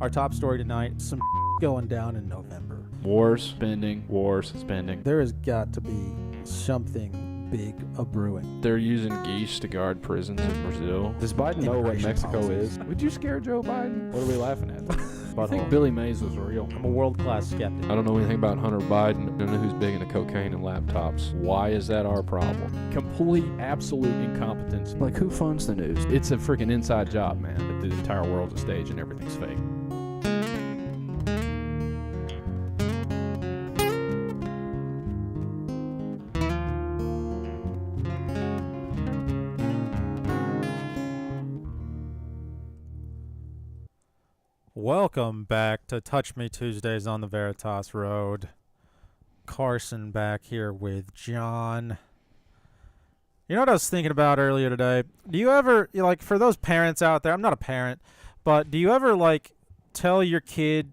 Our top story tonight, some going down in November. Wars, spending. There has got to be something big a-brewing. They're using geese to guard prisons in Brazil. Does Biden know what Immigration Mexico policies. is? Would you scare Joe Biden? What are we laughing at? I think Billy Mays was real. I'm a world-class skeptic. I don't know anything about Hunter Biden. I don't know who's big into cocaine and laptops. Why is that our problem? Complete, absolute incompetence. Like, who funds the news? It's a freaking inside job, man. That the entire world's a stage and everything's fake. Welcome back to Touch Me Tuesdays on the Veritas Road. Carson back here with John. You know what I was thinking about earlier today? Do you ever, like, for those parents out there, I'm not a parent, but do you ever, like, tell your kid,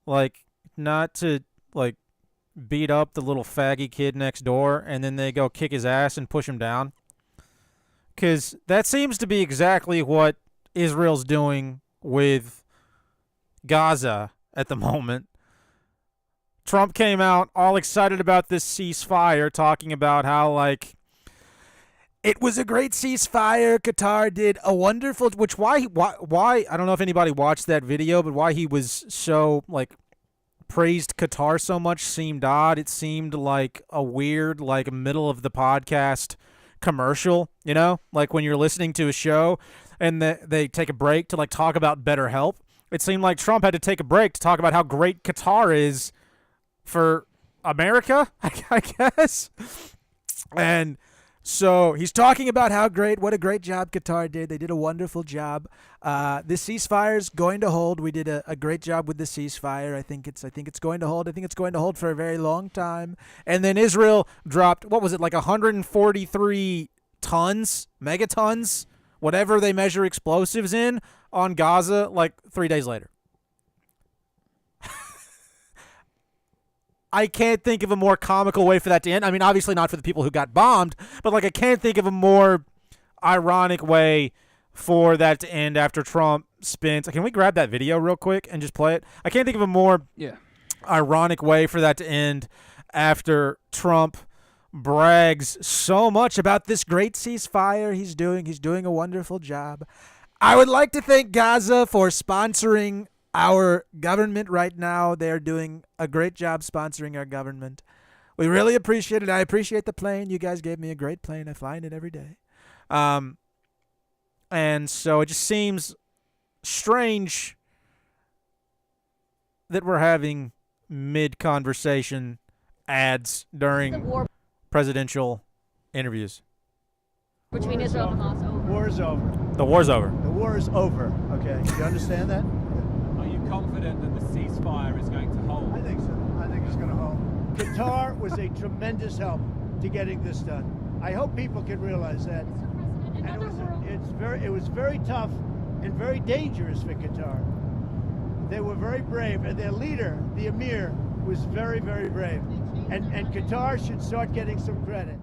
like, not to, like, beat up the little faggy kid next door, and then they go kick his ass and push him down? Because that seems to be exactly what Israel's doing with Gaza at the moment. Trump came out all excited about this ceasefire, talking about how, like, it was a great ceasefire. Qatar did a wonderful, which why I don't know if anybody watched that video, but why he was so, like, praised Qatar so much seemed odd. It seemed like a weird, like, middle of the podcast commercial, you know, like when you're listening to a show and they take a break to, like, talk about BetterHelp. It seemed like Trump had to take a break to talk about how great Qatar is for America, I guess. And so he's talking about what a great job Qatar did. They did a wonderful job. This ceasefire is going to hold. We did a great job with the ceasefire. I think it's going to hold. I think it's going to hold for a very long time. And then Israel dropped, what was it, like 143 tons, megatons, whatever they measure explosives in, on Gaza, like 3 days later. I can't think of a more comical way for that to end. I mean, obviously not for the people who got bombed, but, like, I can't think of a more ironic way for that to end after Trump spins. Can we grab that video real quick and just play it? I can't think of a more ironic way for that to end after Trump brags so much about this great ceasefire he's doing. He's doing a wonderful job. I would like to thank Gaza for sponsoring our government right now. They're doing a great job sponsoring our government. We really appreciate it. I appreciate the plane. You guys gave me a great plane. I fly in it every day. And so it just seems strange that we're having mid-conversation ads during presidential interviews. Between Israel and Hamas. War's over. The war's over. The war is over. Okay, you understand that? Are you confident that the ceasefire is going to hold? I think so. I think it's going to hold. Qatar was a tremendous help to getting this done. I hope people can realize that. And it was very tough and very dangerous for Qatar. They were very brave, and their leader, the Emir, was very, very brave. And Qatar should start getting some credit.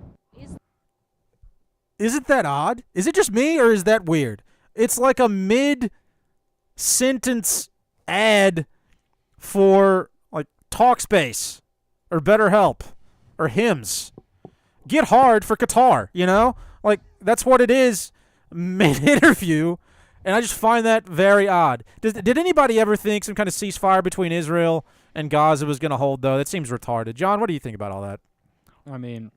Isn't that odd? Is it just me, or is that weird? It's like a mid-sentence ad for, like, Talkspace or BetterHelp or Hims. Get hard for Qatar, you know? Like, that's what it is mid-interview, and I just find that very odd. Did anybody ever think some kind of ceasefire between Israel and Gaza was going to hold, though? That seems retarded. John, what do you think about all that? I mean,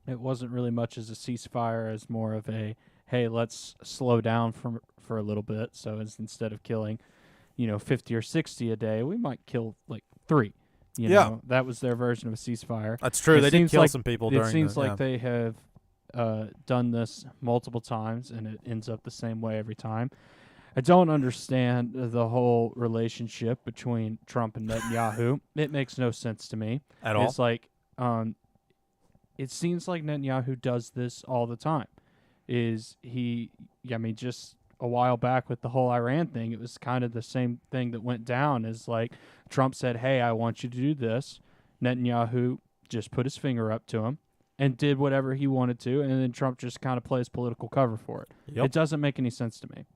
it wasn't really much as a ceasefire as more of a, hey, let's slow down for a little bit. So instead of killing, 50 or 60 a day, we might kill like 3. You know, that was their version of a ceasefire. That's true. They did kill some people during it seems like they have done this multiple times, and it ends up the same way every time. I don't understand the whole relationship between Trump and Netanyahu. It makes no sense to me. At all? It's like, it seems like Netanyahu does this all the time. Just a while back with the whole Iran thing, it was kind of the same thing that went down. Is like Trump said, hey, I want you to do this. Netanyahu just put his finger up to him and did whatever he wanted to, and then Trump just kind of plays political cover for it. Yep. It doesn't make any sense to me.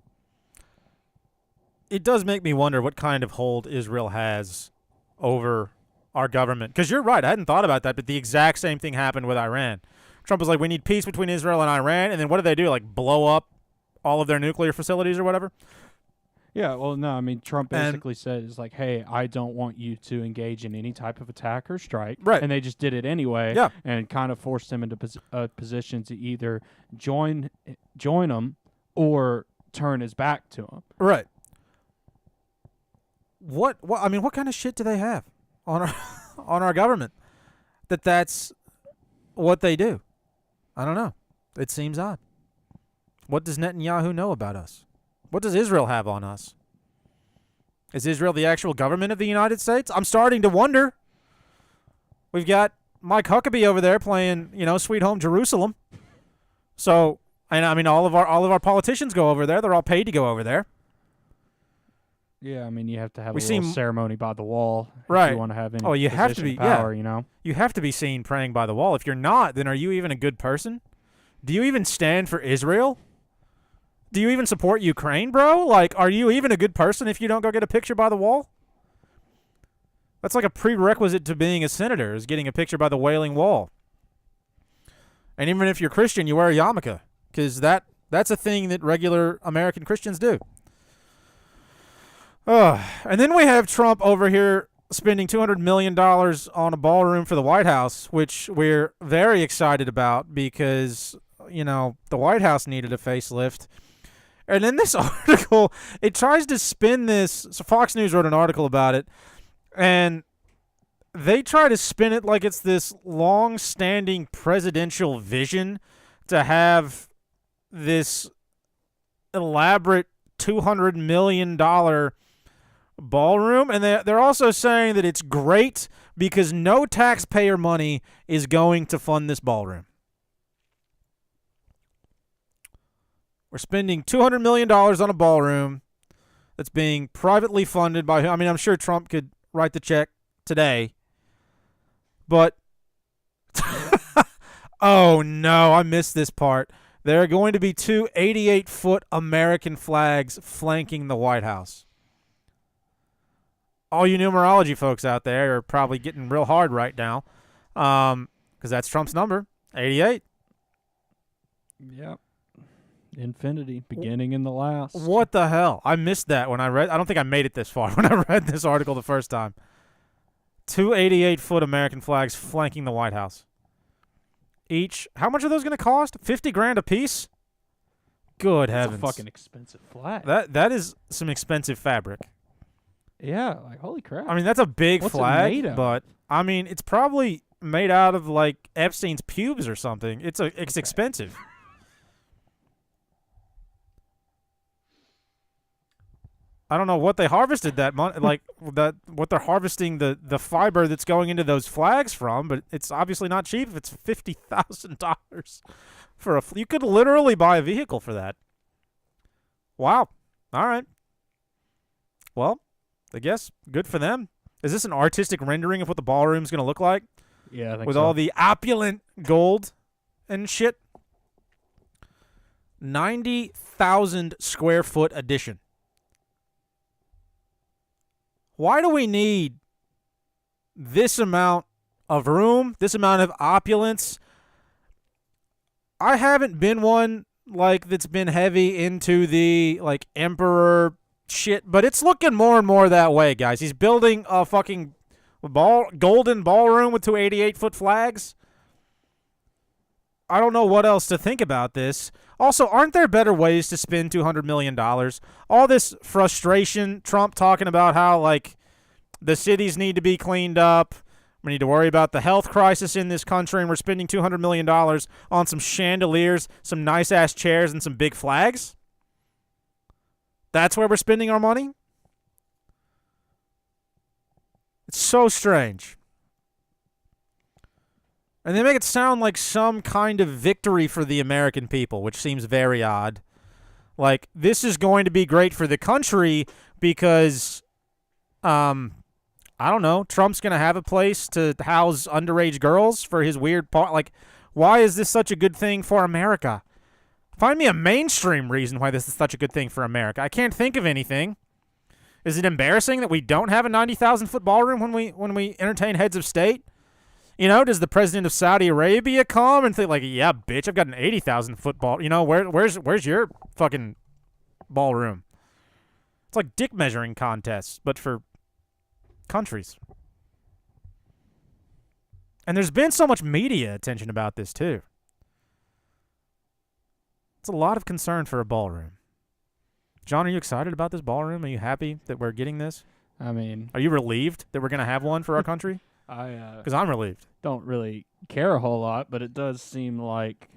it does make me wonder what kind of hold Israel has over our government. Because you're right, I hadn't thought about that, but the exact same thing happened with Iran. Trump was like, we need peace between Israel and Iran, and then what do they do? Like blow up all of their nuclear facilities or whatever? Yeah, well, no, I mean, Trump basically said, it's like, hey, I don't want you to engage in any type of attack or strike. Right. And they just did it anyway. Yeah. And kind of forced him into a position to either join them or turn his back to him. Right. What I mean, what kind of shit do they have on our on our government that's what they do? I don't know. It seems odd. What does Netanyahu know about us? What does Israel have on us? Is Israel the actual government of the United States? I'm starting to wonder. We've got Mike Huckabee over there playing, Sweet Home Jerusalem. So, and I mean, all of our politicians go over there. They're all paid to go over there. Yeah, I mean, you have to have We a little seem- ceremony by the wall Right. if you want to have any Oh, you have to position be- of power, yeah. You have to be seen praying by the wall. If you're not, then are you even a good person? Do you even stand for Israel? Do you even support Ukraine, bro? Like, are you even a good person if you don't go get a picture by the wall? That's like a prerequisite to being a senator, is getting a picture by the Wailing Wall. And even if you're Christian, you wear a yarmulke, because that's a thing that regular American Christians do. And then we have Trump over here spending $200 million on a ballroom for the White House, which we're very excited about because, the White House needed a facelift. And in this article, it tries to spin this. So Fox News wrote an article about it, and they try to spin it like it's this long-standing presidential vision to have this elaborate $200 million ballroom. And they're also saying that it's great because no taxpayer money is going to fund this ballroom. We're spending $200 million on a ballroom that's being privately funded by, I mean, I'm sure Trump could write the check today. But, oh no, I missed this part. There are going to be two 88-foot American flags flanking the White House. All you numerology folks out there are probably getting real hard right now because that's Trump's number, 88. Yep. Infinity, beginning in the last. What the hell? I missed that when I read. I don't think I made it this far when I read this article the first time. Two 88-foot American flags flanking the White House. Each, how much are those going to cost? $50,000 a piece? Good heavens. That's a fucking expensive flag. That is some expensive fabric. Yeah, like holy crap. I mean, that's a big What's it flag, made of? but I mean, it's probably made out of like Epstein's pubes or something. It's expensive. I don't know what they harvested that month, like what they're harvesting the fiber that's going into those flags from, but it's obviously not cheap. If it's $50,000 for you could literally buy a vehicle for that. Wow. All right. Well, I guess good for them. Is this an artistic rendering of what the ballroom's going to look like? Yeah, I think with so. all the opulent gold and shit? 90,000 square foot addition. Why do we need this amount of room, this amount of opulence? I haven't been one like that's been heavy into the like emperor shit, but it's looking more and more that way, guys. He's building a fucking golden ballroom with two 88-foot flags. I don't know what else to think about this. Also, aren't there better ways to spend $200 million? All this frustration, Trump talking about how, like, the cities need to be cleaned up. We need to worry about the health crisis in this country, and we're spending $200 million on some chandeliers, some nice-ass chairs, and some big flags? That's where we're spending our money? It's so strange. And they make it sound like some kind of victory for the American people, which seems very odd. Like, this is going to be great for the country because, I don't know, Trump's going to have a place to house underage girls for his weird part. Like, why is this such a good thing for America? Find me a mainstream reason why this is such a good thing for America. I can't think of anything. Is it embarrassing that we don't have a 90,000-foot ballroom when we entertain heads of state? You know, does the president of Saudi Arabia come and think like, yeah, bitch, I've got an 80,000-foot ball. You know, where's your fucking ballroom? It's like dick measuring contests, but for countries. And there's been so much media attention about this too. It's a lot of concern for a ballroom. John, are you excited about this ballroom? Are you happy that we're getting this? I mean, Are you relieved that we're going to have one for our country? I Because I'm relieved. don't really care a whole lot, but it does seem like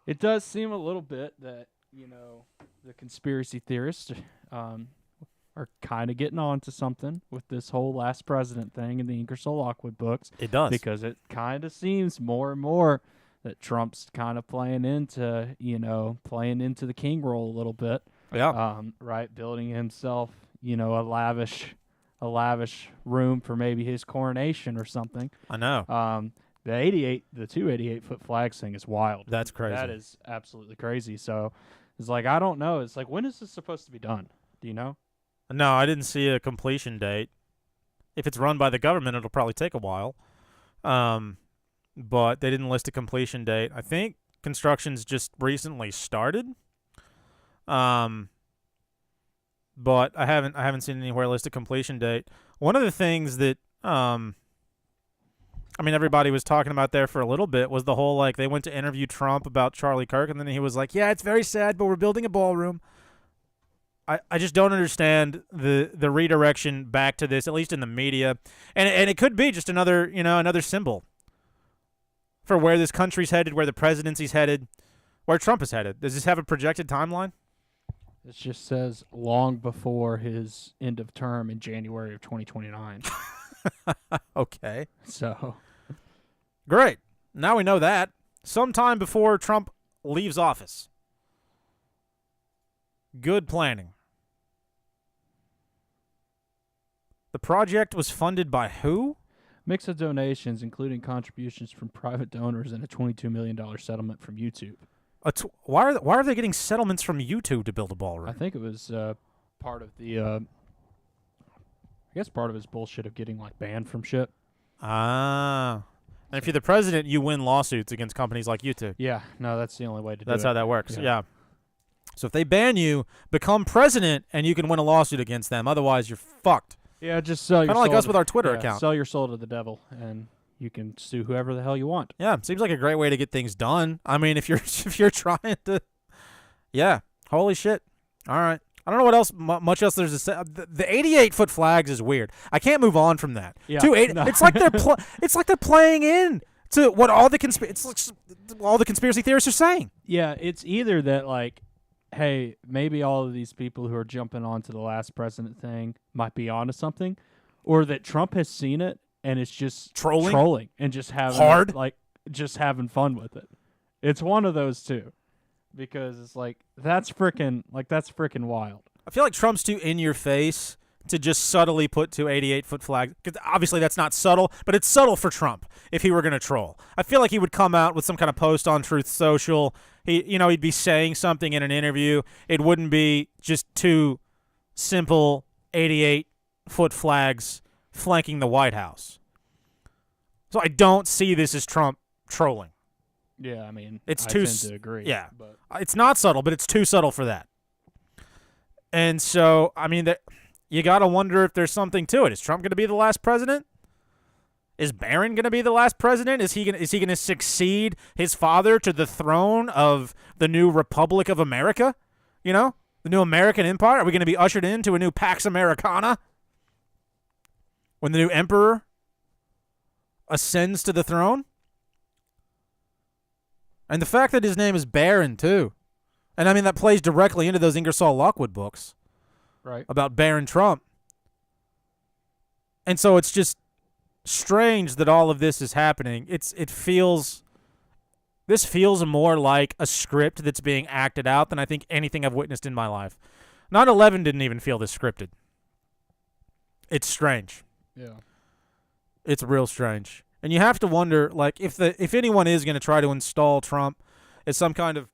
it does seem a little bit that, you know, the conspiracy theorists are kind of getting on to something with this whole last president thing in the Ingersoll Lockwood books. It does. Because it kind of seems more and more that Trump's kind of playing into the king role a little bit. Yeah. Right, building himself, you know, a lavish room for maybe his coronation or something. I know. The 288-foot flags thing is wild. That's crazy. That is absolutely crazy. So it's like, I don't know. It's like, when is this supposed to be done? Do you know? No, I didn't see a completion date. If it's run by the government, it'll probably take a while. But they didn't list a completion date. I think construction's just recently started. But I haven't seen anywhere list a completion date. One of the things that everybody was talking about there for a little bit was the whole, like, they went to interview Trump about Charlie Kirk, and then he was like, yeah, it's very sad, but we're building a ballroom. I just don't understand the redirection back to this, at least in the media. And it could be just another symbol for where this country's headed, where the presidency's headed, where Trump is headed. Does this have a projected timeline? It just says long before his end of term in January of 2029. Okay. So Great. Now we know that. Sometime before Trump leaves office. Good planning. The project was funded by who? mix of donations, including contributions from private donors and a $22 million settlement from YouTube. Why are they getting settlements from YouTube to build a ballroom? I think it was part of the I guess part of his bullshit of getting like banned from shit. Ah. And if you're the president, you win lawsuits against companies like YouTube. Yeah, no, that's the only way to do it. That's how that works. Yeah. Yeah. So if they ban you, become president, and you can win a lawsuit against them. Otherwise, you're fucked. Yeah, just sell your Kind of like soul us with our Twitter account. Sell your soul to the devil, and you can sue whoever the hell you want. Yeah, seems like a great way to get things done. I mean, if you're trying to, yeah, holy shit. All right, I don't know what else, much else there's to say. The 88-foot flags is weird. I can't move on from that. Yeah, No. It's like they're playing in to what all the conspiracy theorists are saying. Yeah, it's either that like, hey, maybe all of these people who are jumping onto the last president thing might be onto something, or that Trump has seen it and it's just trolling and just having just having fun with it. It's one of those two, because it's like that's freaking wild. I feel like Trump's too in your face to just subtly put two 88-foot flags. Because obviously that's not subtle, but it's subtle for Trump if he were going to troll. I feel like he would come out with some kind of post on Truth Social. He'd be saying something in an interview. It wouldn't be just two simple 88-foot flags flanking the White House. So I don't see this as Trump trolling. Yeah, I mean, I tend to agree. Yeah, but it's not subtle, but it's too subtle for that. And so, I mean, you got to wonder if there's something to it. Is Trump going to be the last president? Is Barron going to be the last president? Is he going to succeed his father to the throne of the new Republic of America? You know, the new American empire? Are we going to be ushered into a new Pax Americana when the new emperor ascends to the throne? And the fact that his name is Barron, too. And, I mean, that plays directly into those Ingersoll Lockwood books. Right. About Barron Trump. And so it's just strange that all of this is happening. This feels more like a script that's being acted out than I think anything I've witnessed in my life. 9/11 didn't even feel this scripted. It's strange. yeah. It's real strange. And you have to wonder, like, if anyone is going to try to install Trump as some kind of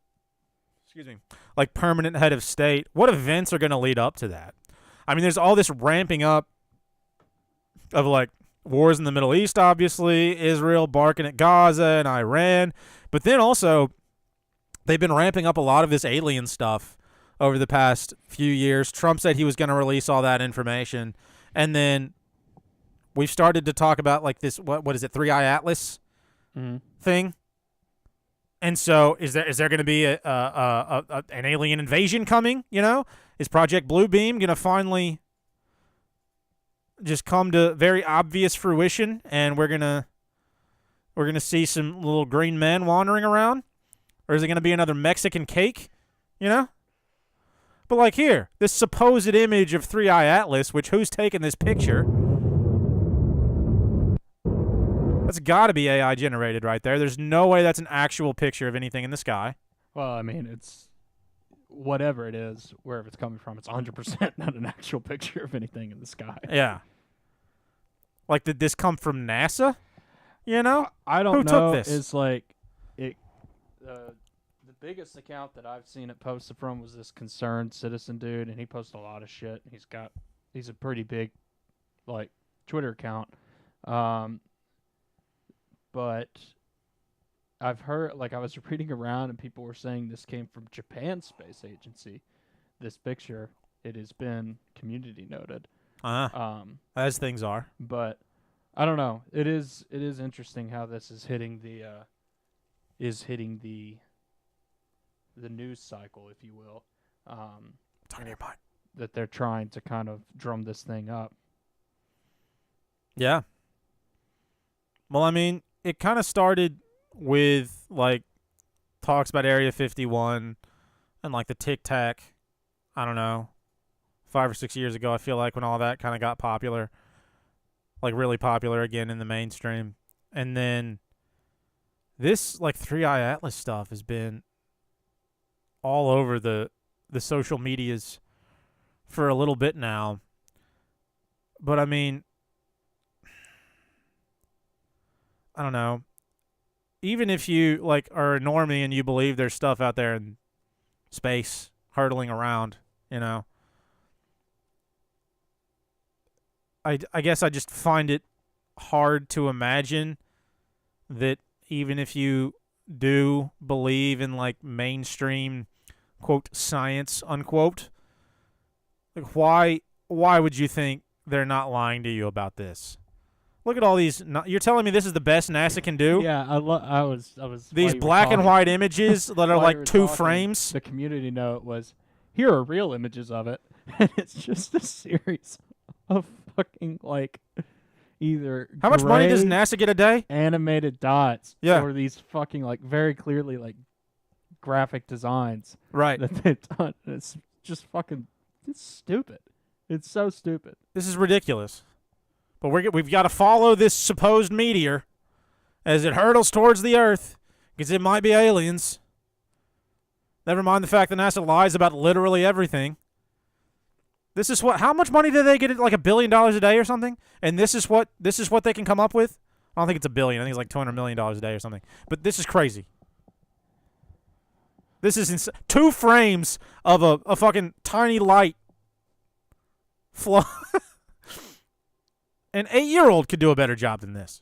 like permanent head of state, what events are going to lead up to that? I mean, there's all this ramping up of like wars in the Middle East, obviously, Israel barking at Gaza and Iran, but then also they've been ramping up a lot of this alien stuff over the past few years. Trump said he was going to release all that information, and then we've started to talk about like this, what is it, 3-Eye Atlas thing? And so is there going to be an alien invasion coming, you know? Is Project Bluebeam going to finally just come to very obvious fruition, and we're going to see some little green men wandering around? Or is it going to be another Mexican cake, you know? But like here, this supposed image of 3-Eye Atlas, which who's taking this picture? That's got to be AI generated right there. There's no way that's an actual picture of anything in the sky. Well, I mean, it's whatever it is, wherever it's coming from, it's 100% not an actual picture of anything in the sky. Yeah. Like, did this come from NASA? You know? I don't Who know. took this? It's like the biggest account that I've seen it posted from was this Concerned Citizen dude, and he posts a lot of shit. He's a pretty big like Twitter account. But I've heard, like, I was reading around and people were saying this came from Japan's space agency. This picture, it has been community noted. As things are. But I don't know. It is interesting how this is hitting the news cycle, if you will. Turn your mind. That they're trying to kind of drum this thing up. Yeah. Well, I mean, it kind of started with, like, talks about Area 51 and, like, the Tic Tac, I don't know, 5 or 6 years ago, I feel like, when all that kind of got popular, like, really popular again in the mainstream. And then this, like, 3-Eye Atlas stuff has been all over the social medias for a little bit now. But, I mean, I don't know. Even if you, like, are a normie and you believe there's stuff out there in space hurtling around, you know, I guess I just find it hard to imagine that even if you do believe in, like, mainstream, quote, science, unquote, like, why would you think they're not lying to you about this? Look at all these. You're telling me this is the best NASA can do? Yeah, I was. These black and white images that are like 2 frames. The community note was, here are real images of it, and it's just a series of fucking like either. How much money does NASA get a day? Animated dots. Yeah. Or these fucking like very clearly like graphic designs. Right. That they've done. It's just fucking. It's stupid. It's so stupid. This is ridiculous. But we've got to follow this supposed meteor as it hurtles towards the Earth, because it might be aliens. Never mind the fact that NASA lies about literally everything. This is what? How much money do they get? Like $1 billion a day or something? And this is what they can come up with. I don't think it's $1 billion. I think it's like $200 million a day or something. But this is crazy. This is 2 frames of a fucking tiny light. An 8-year-old could do a better job than this.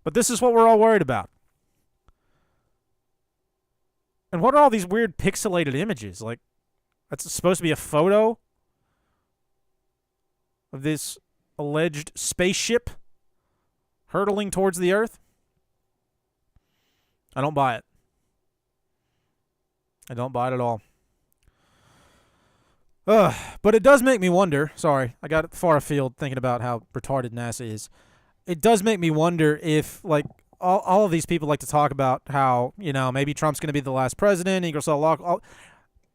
But this is what we're all worried about. And what are all these weird pixelated images? Like, that's supposed to be a photo of this alleged spaceship hurtling towards the Earth? I don't buy it. I don't buy it at all. But it does make me wonder. Sorry, I got far afield thinking about how retarded NASA is. It does make me wonder if, like, all of these people like to talk about how, you know, maybe Trump's going to be the last president.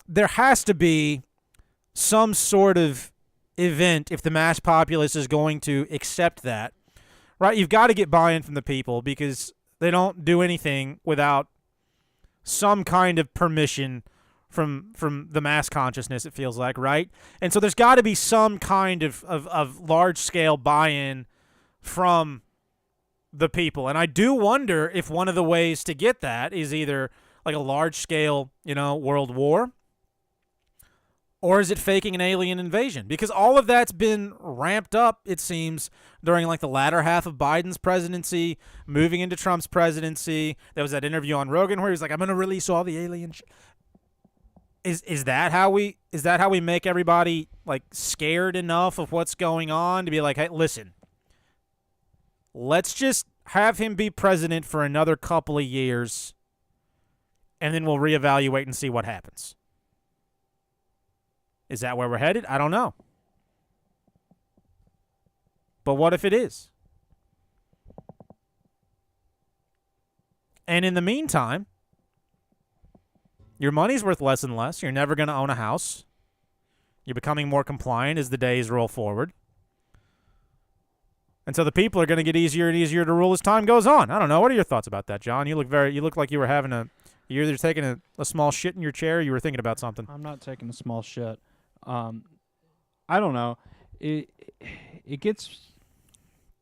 There has to be some sort of event if the mass populace is going to accept that, right? You've got to get buy-in from the people because they don't do anything without some kind of permission from the mass consciousness, it feels like, right? And so there's got to be some kind of large-scale buy-in from the people. And I do wonder if one of the ways to get that is either like a large-scale, world war? Or is it faking an alien invasion? Because all of that's been ramped up, it seems, during like the latter half of Biden's presidency, moving into Trump's presidency. There was that interview on Rogan where he's like, "I'm going to release all the alien shit." Is that how we make everybody like scared enough of what's going on to be like, "Hey, listen. Let's just have him be president for another couple of years, and then we'll reevaluate and see what happens." Is that where we're headed? I don't know. But what if it is? And in the meantime, your money's worth less and less. You're never going to own a house. You're becoming more compliant as the days roll forward. And so the people are going to get easier and easier to rule as time goes on. I don't know. What are your thoughts about that, John? You look like you were having you're either taking a small shit in your chair or you were thinking about something. I'm not taking a small shit. I don't know. It gets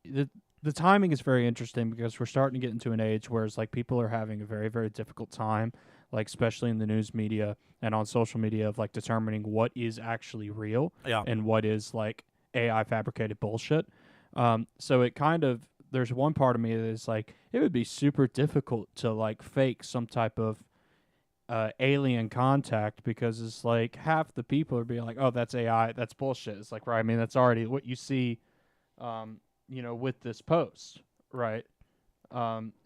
the timing is very interesting because we're starting to get into an age where it's like people are having a very, very difficult time, like especially in the news media and on social media, of like determining what is actually real and what is like AI fabricated bullshit. So it kind of, there's one part of me that is like, it would be super difficult to like fake some type of alien contact, because it's like half the people are being like, "Oh, that's AI, that's bullshit." It's like, right, I mean, that's already what you see, with this post, right?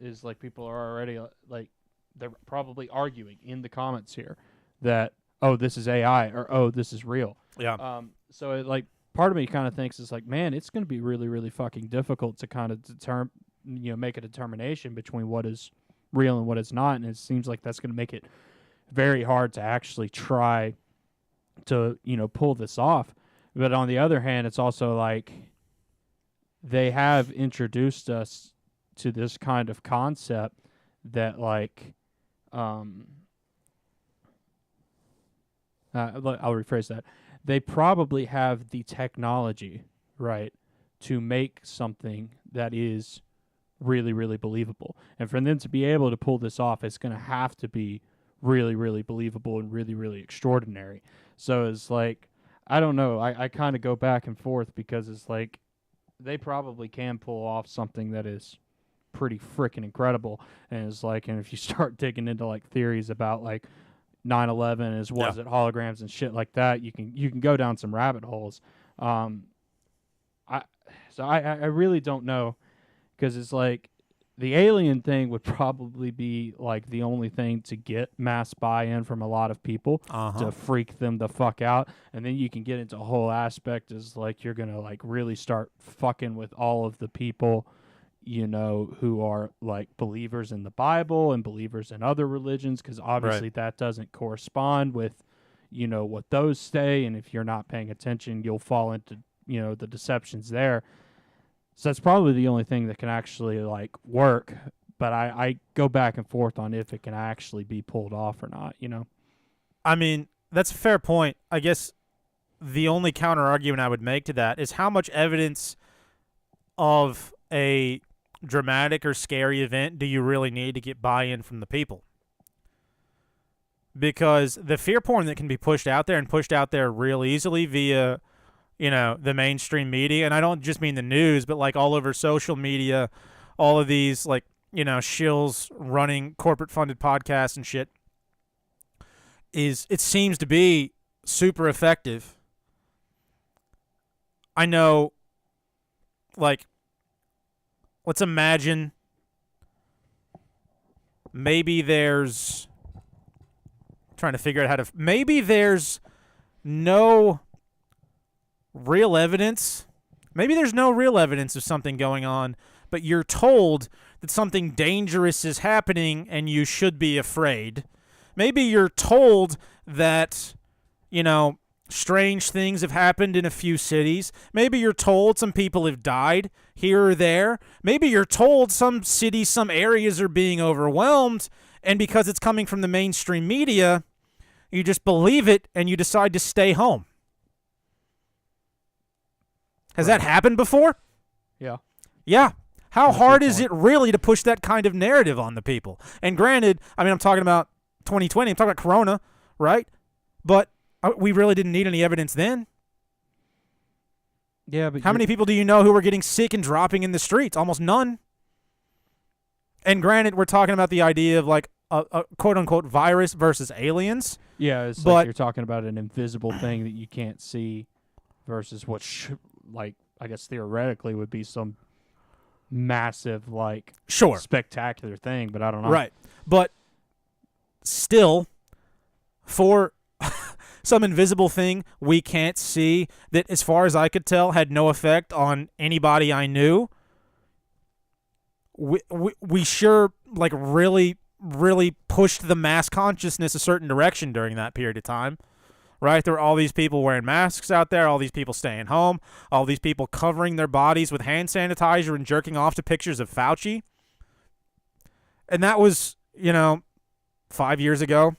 Is like people are already like, they're probably arguing in the comments here that, "Oh, this is AI," or "Oh, this is real." Yeah. So it, like, part of me kind of thinks it's like, man, it's going to be really, really fucking difficult to kind of make a determination between what is real and what is not, and it seems like that's going to make it very hard to actually try to pull this off. But on the other hand, it's also like they have introduced us to this kind of concept that like I'll rephrase that. They probably have the technology, right, to make something that is really, really believable. And for them to be able to pull this off, it's going to have to be really, really believable and really, really extraordinary. So it's like, I don't know. I kind of go back and forth because it's like they probably can pull off something that is pretty freaking incredible. And it's like, and if you start digging into like theories about like 9/11 was it holograms and shit like that, you can go down some rabbit holes. I really don't know, because it's like the alien thing would probably be like the only thing to get mass buy-in from a lot of people to freak them the fuck out. And then you can get into a whole aspect is like you're going to like really start fucking with all of the people, who are like believers in the Bible and believers in other religions, because obviously that doesn't correspond with, what those say. And if you're not paying attention, you'll fall into, the deceptions there. So that's probably the only thing that can actually like work. But I go back and forth on if it can actually be pulled off or not, I mean, that's a fair point. I guess the only counter argument I would make to that is how much evidence of a dramatic or scary event do you really need to get buy-in from the people? Because the fear porn that can be pushed out there real easily via the mainstream media, and I don't just mean the news, but like all over social media, all of these like, shills running corporate funded podcasts and shit, it seems to be super effective. I know, like, let's imagine maybe there's no real evidence. Maybe there's no real evidence of something going on, but you're told that something dangerous is happening and you should be afraid. Maybe you're told that, strange things have happened in a few cities. Maybe you're told some people have died here or there. Maybe you're told some cities, some areas are being overwhelmed, and because it's coming from the mainstream media, you just believe it and you decide to stay home. Has that happened before? Yeah. Yeah. How hard is it really to push that kind of narrative on the people? And granted, I mean, I'm talking about, 2020. I'm talking about Corona, right? But we really didn't need any evidence then. Yeah, but How many people do you know who were getting sick and dropping in the streets? Almost none. And granted, we're talking about the idea of like a quote-unquote virus versus aliens. Yeah, it's but like you're talking about an invisible thing that you can't see versus what, like, I guess theoretically would be some massive, like, sure, spectacular thing, but I don't know. Right. But still, for some invisible thing we can't see that, as far as I could tell, had no effect on anybody I knew, we sure, like, really pushed the mass consciousness a certain direction during that period of time, right? There were all these people wearing masks out there, all these people staying home, all these people covering their bodies with hand sanitizer and jerking off to pictures of Fauci. And that was, 5 years ago.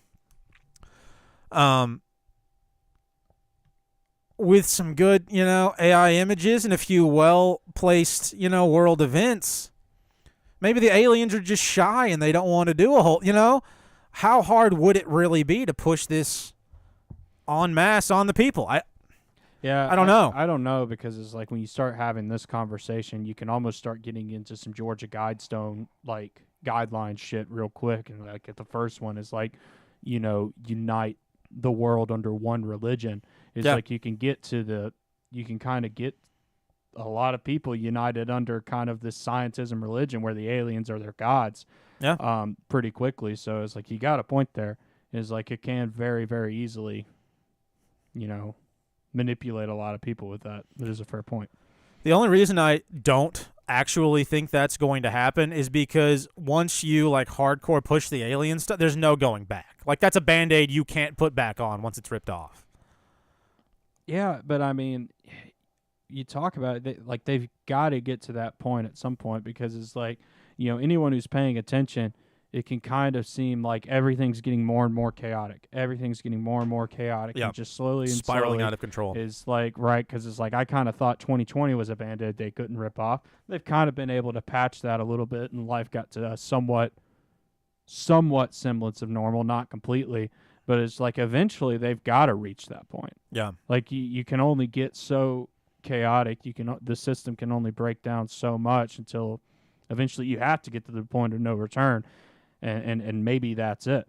With some good, AI images and a few well-placed, world events. Maybe the aliens are just shy and they don't want to do a whole, how hard would it really be to push this en masse on the people? I don't know. I don't know, because it's like when you start having this conversation, you can almost start getting into some Georgia Guidestone, like, guideline shit real quick. And like the first one is like, unite the world under one religion. It's like you can kind of get a lot of people united under kind of this scientism religion where the aliens are their gods. Yeah. Pretty quickly. So it's like, you got a point there. Is like it can very, very easily, manipulate a lot of people with that. That is a fair point. The only reason I don't actually think that's going to happen is because once you, like, hardcore push the alien stuff, there's no going back. Like, that's a Band-Aid you can't put back on once it's ripped off. Yeah, but I mean, you talk about it, like, they've got to get to that point at some point, because it's like, anyone who's paying attention, it can kind of seem like everything's getting more and more chaotic. Everything's getting more and more chaotic. Yeah. And just slowly and spiraling slowly out of control. is like, right, because it's like I kind of thought 2020 was a Band-Aid they couldn't rip off. They've kind of been able to patch that a little bit, and life got to a somewhat semblance of normal, not completely. But it's like eventually they've got to reach that point. Yeah. Like you can only get so chaotic. The system can only break down so much until eventually you have to get to the point of no return. And maybe that's it,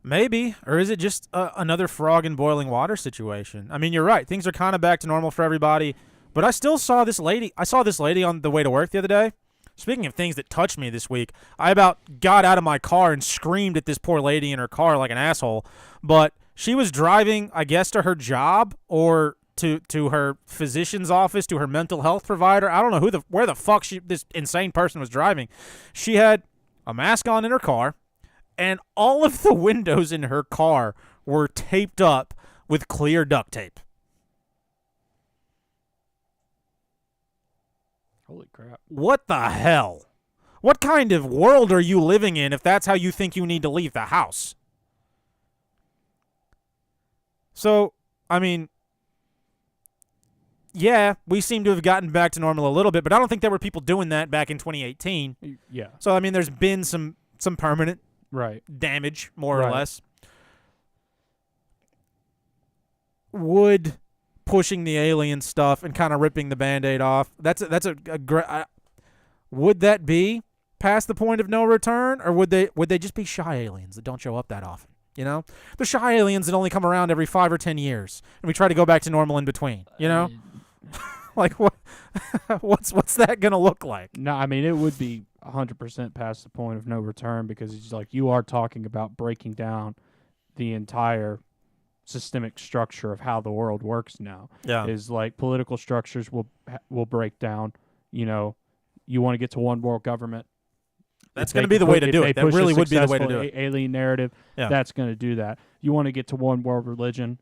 Maybe. Or is it just another frog in boiling water situation? I mean, you're right. Things are kind of back to normal for everybody. But I still saw this lady. I saw this lady on the way to work the other day. Speaking of things that touched me this week, I about got out of my car and screamed at this poor lady in her car like an asshole. But she was driving, I guess, to her job or to her physician's office, to her mental health provider. I don't know where the fuck this insane person was driving. She had a mask on in her car, and all of the windows in her car were taped up with clear duct tape. Holy crap. What the hell? What kind of world are you living in if that's how you think you need to leave the house? So, I mean, yeah, we seem to have gotten back to normal a little bit, but I don't think there were people doing that back in 2018. Yeah. So, I mean, there's been some permanent Right. damage, more or Right. less. Would pushing the alien stuff and kind of ripping the Band-Aid off, that's a great. Would that be past the point of no return, or would they just be shy aliens that don't show up that often? The shy aliens that only come around every 5 or 10 years, and we try to go back to normal in between. Like what's that gonna look like? No, I mean, it would be 100% past the point of no return, because it's like you are talking about breaking down the entire systemic structure of how the world works now. Yeah. Is like political structures will break down. You want to get to one world government. That's going to be the way to do it. That really would be the way to do it. Alien narrative. Yeah. That's going to do that. You want to get to one world religion,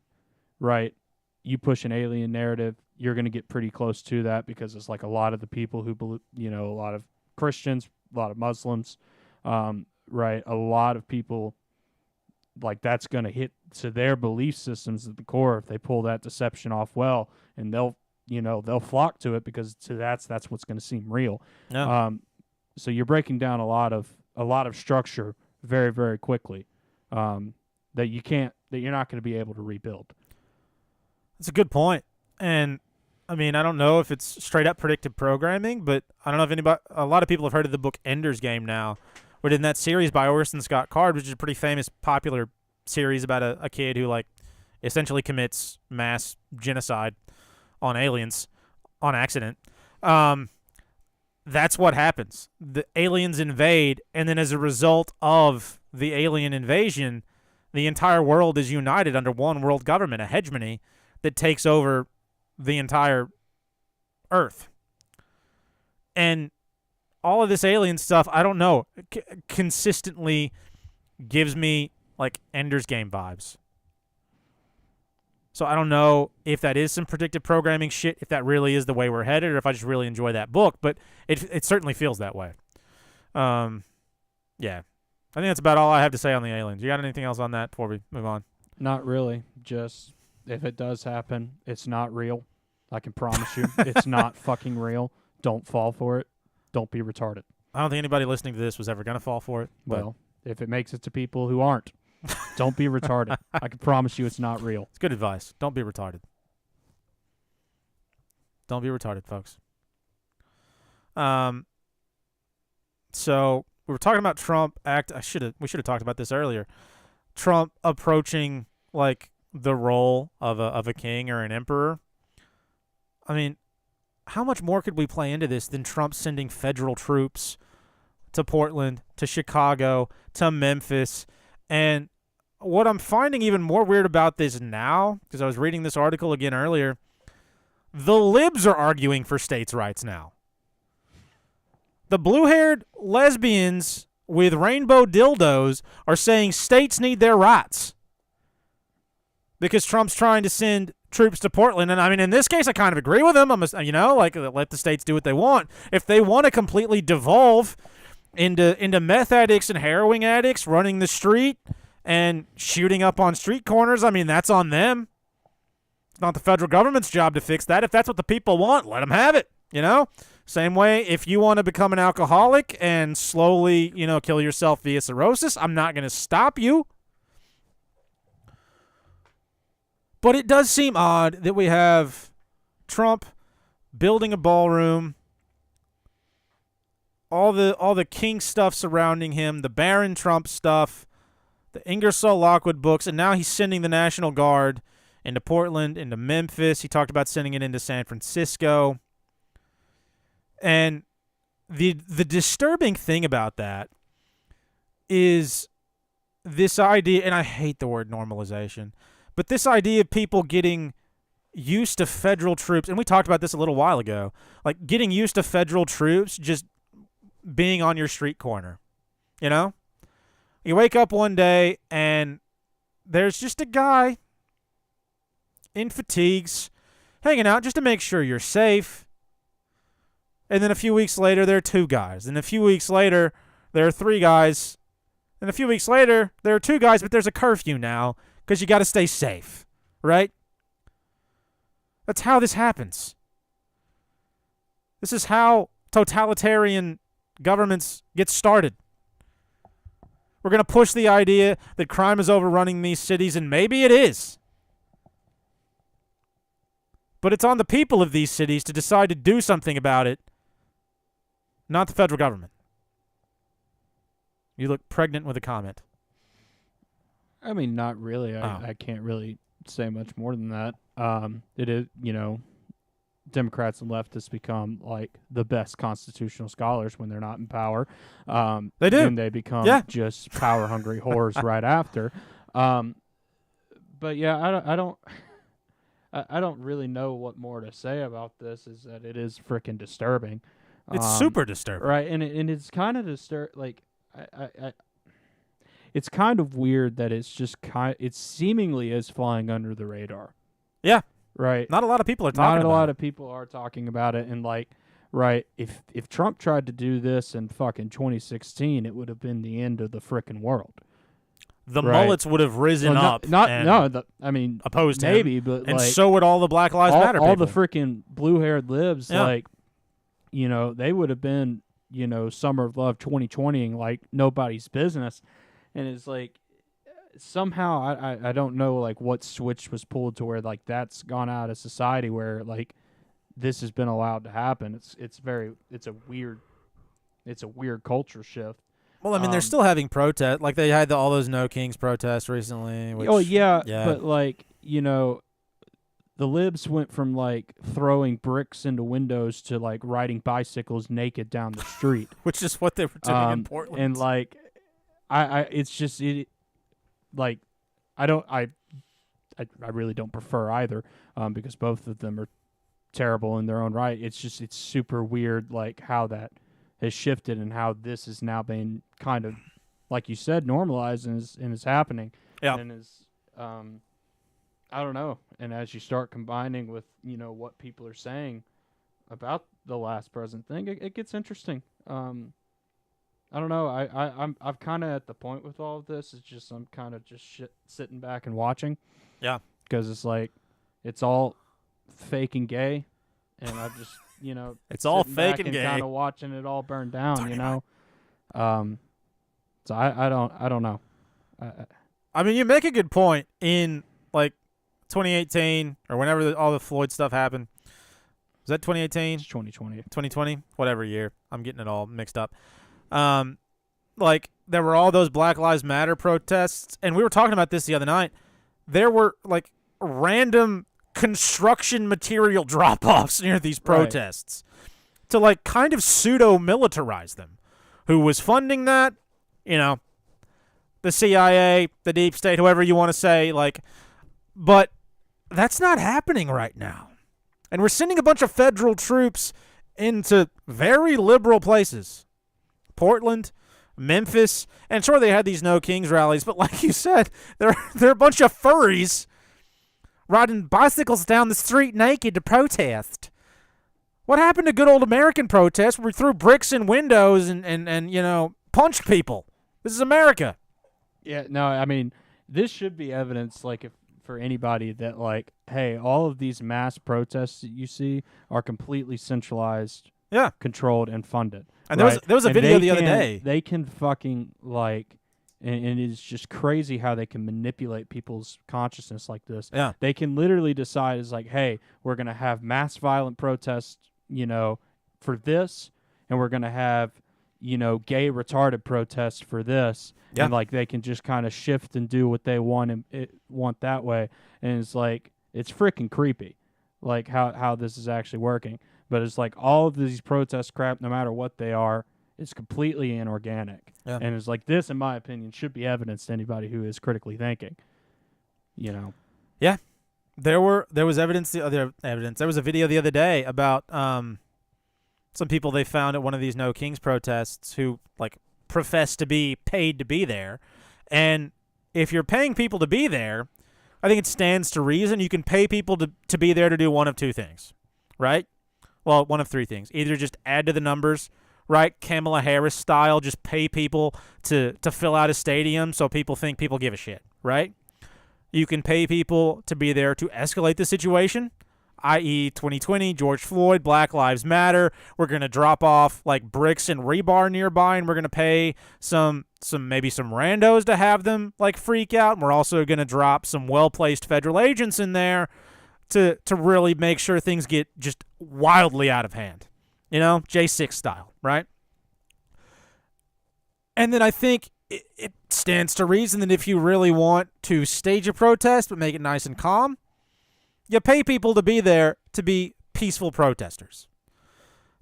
right? You push an alien narrative, you're going to get pretty close to that, because it's like a lot of the people who believe, a lot of Christians, a lot of Muslims, right? A lot of people, like, that's going to hit to their belief systems at the core if they pull that deception off well, and they'll flock to it, because that's what's going to seem real. Yeah. So you're breaking down a lot of structure very, very quickly. that you're not going to be able to rebuild. That's a good point. And I mean, I don't know if it's straight up predictive programming, but I don't know if a lot of people have heard of the book Ender's Game now. But in that series by Orson Scott Card, which is a pretty famous, popular series about a kid who like essentially commits mass genocide on aliens on accident. That's what happens. The aliens invade, and then as a result of the alien invasion, the entire world is united under one world government, a hegemony that takes over the entire Earth. And all of this alien stuff, I don't know, consistently gives me like Ender's Game vibes. So I don't know if that is some predictive programming shit, if that really is the way we're headed, or if I just really enjoy that book, but it certainly feels that way. Yeah. I think that's about all I have to say on the aliens. You got anything else on that before we move on? Not really. Just if it does happen, it's not real. I can promise you. It's not fucking real. Don't fall for it. Don't be retarded. I don't think anybody listening to this was ever going to fall for it. Well, if it makes it to people who aren't, don't be retarded. I can promise you it's not real. It's good advice. Don't be retarded. Don't be retarded, folks. So we were talking about Trump we should have talked about this earlier. Trump approaching like the role of a king or an emperor. I mean, how much more could we play into this than Trump sending federal troops to Portland, to Chicago, to Memphis? And what I'm finding even more weird about this now, because I was reading this article again earlier, the libs are arguing for states' rights now. The blue-haired lesbians with rainbow dildos are saying states need their rights because Trump's trying to send troops to Portland. And I mean, in this case, I kind of agree with him. Let the states do what they want. If they want to completely devolve into meth addicts and heroin addicts running the street and shooting up on street corners, I mean, that's on them. It's not the federal government's job to fix that. If that's what the people want, let them have it, Same way, if you want to become an alcoholic and slowly, kill yourself via cirrhosis, I'm not going to stop you. But it does seem odd that we have Trump building a ballroom, all the King stuff surrounding him, the Barron Trump stuff, the Ingersoll Lockwood books, and now he's sending the National Guard into Portland, into Memphis. He talked about sending it into San Francisco. And the disturbing thing about that is this idea, and I hate the word normalization, but this idea of people getting used to federal troops, and we talked about this a little while ago, like getting used to federal troops just being on your street corner, You wake up one day and there's just a guy in fatigues hanging out just to make sure you're safe. And then a few weeks later, there are two guys. And a few weeks later, there are three guys. And a few weeks later, there are two guys, but there's a curfew now because you got to stay safe, right? That's how this happens. This is how totalitarian governments get started. We're going to push the idea that crime is overrunning these cities, and maybe it is. But it's on the people of these cities to decide to do something about it, not the federal government. You look pregnant with a comment. I mean, not really. I can't really say much more than that. It is, Democrats and leftists become like the best constitutional scholars when they're not in power. They do. And they become just power-hungry whores right after. But yeah, I don't really know what more to say about this. Is that it is freaking disturbing. It's super disturbing, right? And it's kind of like it's kind of weird that it's just it seemingly is flying under the radar. Yeah. Right. Not a lot of people are talking about it. Not a lot of people are talking about it. And like, right, if Trump tried to do this in fucking 2016, it would have been the end of the frickin' world. The mullets would have risen up. Opposed maybe, him. But and like, so would all the Black Lives Matter all people. the freaking blue-haired libs, they would have been, Summer of Love 2020ing like nobody's business. And it's like, somehow I don't know like what switch was pulled to where like that's gone out of society where like this has been allowed to happen. It's a weird culture shift. Well, I mean, they're still having protest. Like they had all those No Kings protests recently. Which, yeah, yeah, but like the libs went from like throwing bricks into windows to like riding bicycles naked down the street, which is what they were doing in Portland. and like it's just like I really don't prefer either because both of them are terrible in their own right. It's super weird like how that has shifted and how this is now being kind of, like you said, normalized and is happening. Yeah. And is I don't know. And as you start combining with what people are saying about the last president thing, it gets interesting. I don't know. I'm kind of at the point with all of this. It's just I'm kind of just sitting back and watching. Yeah. Because it's like it's all fake and gay, and I just it's all sitting fake back and gay. kind of watching it all burn down. So I don't know. I mean, you make a good point. In like 2018 or whenever all the Floyd stuff happened, was that 2018? It's 2020. 2020, whatever year. I'm getting it all mixed up. Like there were all those Black Lives Matter protests, and we were talking about this the other night. There were like random construction material drop-offs near these protests to like kind of pseudo-militarize them. Who was funding that? The CIA, the deep state, whoever you want to say, like, but that's not happening right now. And we're sending a bunch of federal troops into very liberal places. Portland, Memphis, and sure they had these No Kings rallies, but like you said, they're a bunch of furries riding bicycles down the street naked to protest. What happened to good old American protests where we threw bricks in windows and punched people? This is America. Yeah, no, I mean, this should be evidence, like, for anybody that, like, hey, all of these mass protests that you see are completely centralized, controlled, and funded. And there was a video the other day. They can fucking, like, and it's just crazy how they can manipulate people's consciousness like this. Yeah. They can literally decide, it's like, hey, we're going to have mass violent protests, for this, and we're going to have, gay retarded protests for this. Yeah. And like they can just kind of shift and do what they want and want that way. And it's like it's freaking creepy, like how this is actually working. But it's like all of these protest crap, no matter what they are, it's completely inorganic. Yeah. And it's like this, in my opinion, should be evidence to anybody who is critically thinking. Yeah. There was evidence. There was a video the other day about some people they found at one of these No Kings protests who like profess to be paid to be there. And if you're paying people to be there, I think it stands to reason you can pay people to be there to do one of two things, right? Well, one of three things. Either just add to the numbers, right? Kamala Harris style, just pay people to fill out a stadium so people think people give a shit, right? You can pay people to be there to escalate the situation, i.e. 2020, George Floyd, Black Lives Matter. We're going to drop off like bricks and rebar nearby, and we're going to pay maybe some randos to have them like freak out. And we're also going to drop some well-placed federal agents in there to really make sure things get just wildly out of hand. J6 style, right? And then I think it stands to reason that if you really want to stage a protest but make it nice and calm, you pay people to be there to be peaceful protesters.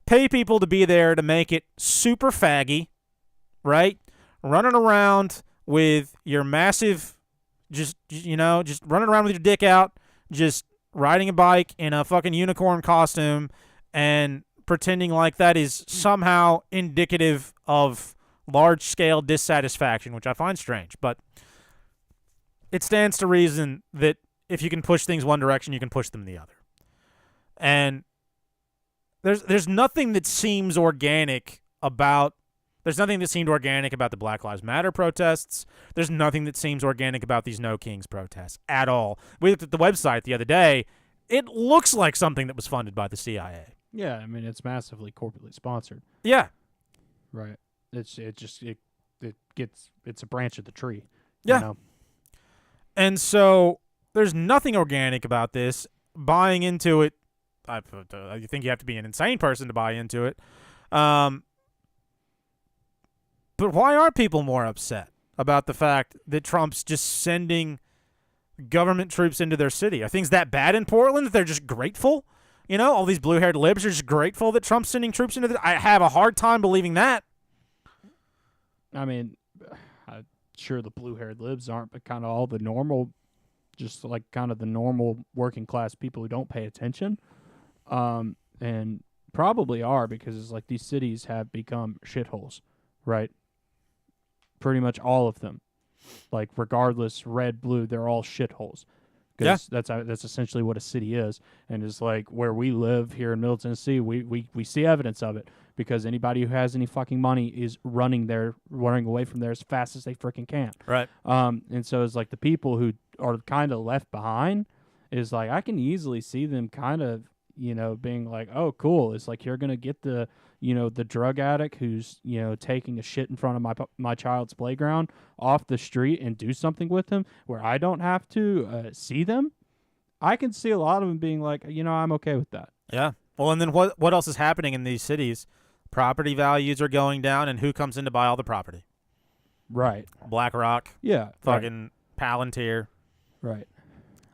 Pay people to be there to make it super faggy, right? Running around with your massive, just running around with your dick out, just riding a bike in a fucking unicorn costume and pretending like that is somehow indicative of large-scale dissatisfaction, which I find strange. But it stands to reason that if you can push things one direction, you can push them the other. And there's nothing that seems organic about the Black Lives Matter protests. There's nothing that seems organic about these No Kings protests at all. We looked at the website the other day. It looks like something that was funded by the CIA. Yeah, I mean it's massively corporately sponsored. Yeah. Right. It's a branch of the tree. Yeah. And so there's nothing organic about this. Buying into it, I think you have to be an insane person to buy into it. But why aren't people more upset about the fact that Trump's just sending government troops into their city? Are things that bad in Portland that they're just grateful? You know, all these blue-haired libs are just grateful that Trump's sending troops into I have a hard time believing that. I mean, I'm sure the blue-haired libs aren't, but kind of all the normal, just like kind of the normal working-class people who don't pay attention, and probably are, because it's like these cities have become shitholes, right? Pretty much all of them. Like, regardless, red, blue, they're all shitholes. Because that's essentially what a city is. And it's like where we live here in Middle Tennessee, we see evidence of it. Because anybody who has any fucking money is running away from there as fast as they freaking can. Right. And so it's like the people who are kind of left behind is like, I can easily see them kind of, you know, being like, oh, cool. It's like you're going to get the, you know, the drug addict who's, you know, taking a shit in front of my child's playground off the street and do something with him where I don't have to see them. I can see a lot of them being like, you know, I'm okay with that. Yeah. Well, and then what else is happening in these cities? Property values are going down, and who comes in to buy all the property? Right. BlackRock. Yeah. Fucking Palantir. Right.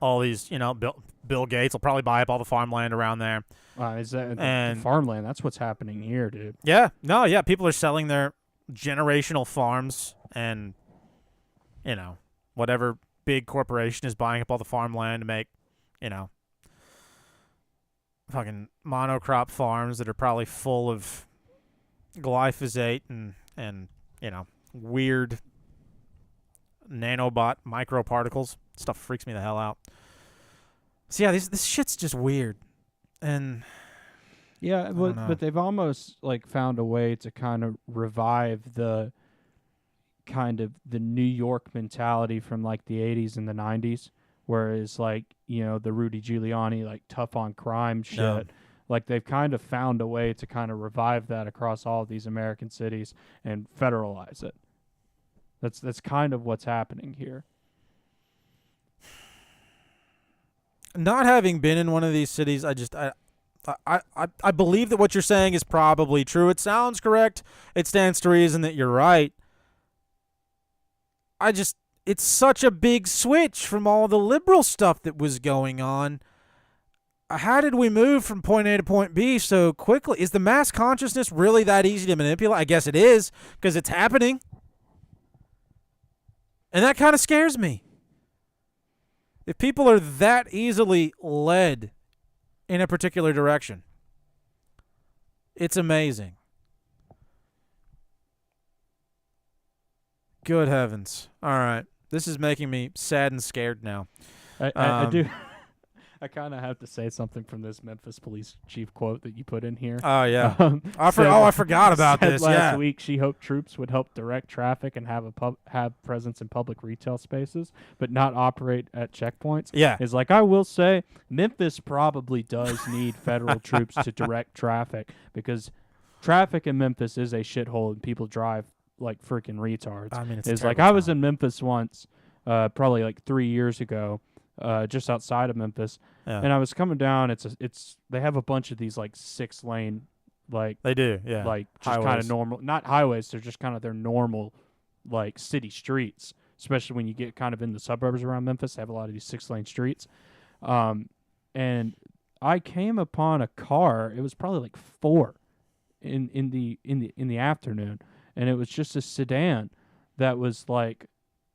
All these, you know, Bill Gates will probably buy up all the farmland around there. Is that And- the farmland? That's what's happening here, dude. Yeah. No, yeah. People are selling their generational farms and, you know, whatever big corporation is buying up all the farmland to make, you know, fucking monocrop farms that are probably full of glyphosate and you know, weird nanobot microparticles. Stuff freaks me the hell out. So yeah, this shit's just weird. And yeah, don't know. but they've almost like found a way to kind of revive the kind of the New York mentality from like the 80s and the 90s, whereas like, you know, the Rudy Giuliani like tough on crime shit. Yeah. Like they've kind of found a way to kind of revive that across all of these American cities and federalize it. That's kind of what's happening here. not having been in one of these cities, I believe that what you're saying is probably true. It sounds correct. It stands to reason that you're right. It's such a big switch from all the liberal stuff that was going on. How did we move from point A to point B so quickly? Is the mass consciousness really that easy to manipulate? I guess it is, because it's happening. And that kind of scares me. If people are that easily led in a particular direction, it's amazing. Good heavens. All right. This is making me sad and scared now. I do. I kind of have to say something from this Memphis police chief quote that you put in here. Oh, yeah. I forgot about said this. Last week, she hoped troops would help direct traffic and have presence in public retail spaces, but not operate at checkpoints. Yeah. It's like, I will say, Memphis probably does need federal troops to direct traffic, because traffic in Memphis is a shithole and people drive like freaking retards. I mean, it's like, I was in Memphis once, probably like 3 years ago, just outside of Memphis, and I was coming down. They have a bunch of these like 6-lane, like they do, yeah, like just kind of normal, not highways. They're just kind of their normal, like city streets. Especially when you get kind of in the suburbs around Memphis, they have a lot of these 6-lane streets. And I came upon a car. It was probably like 4 in the afternoon, and it was just a sedan that was like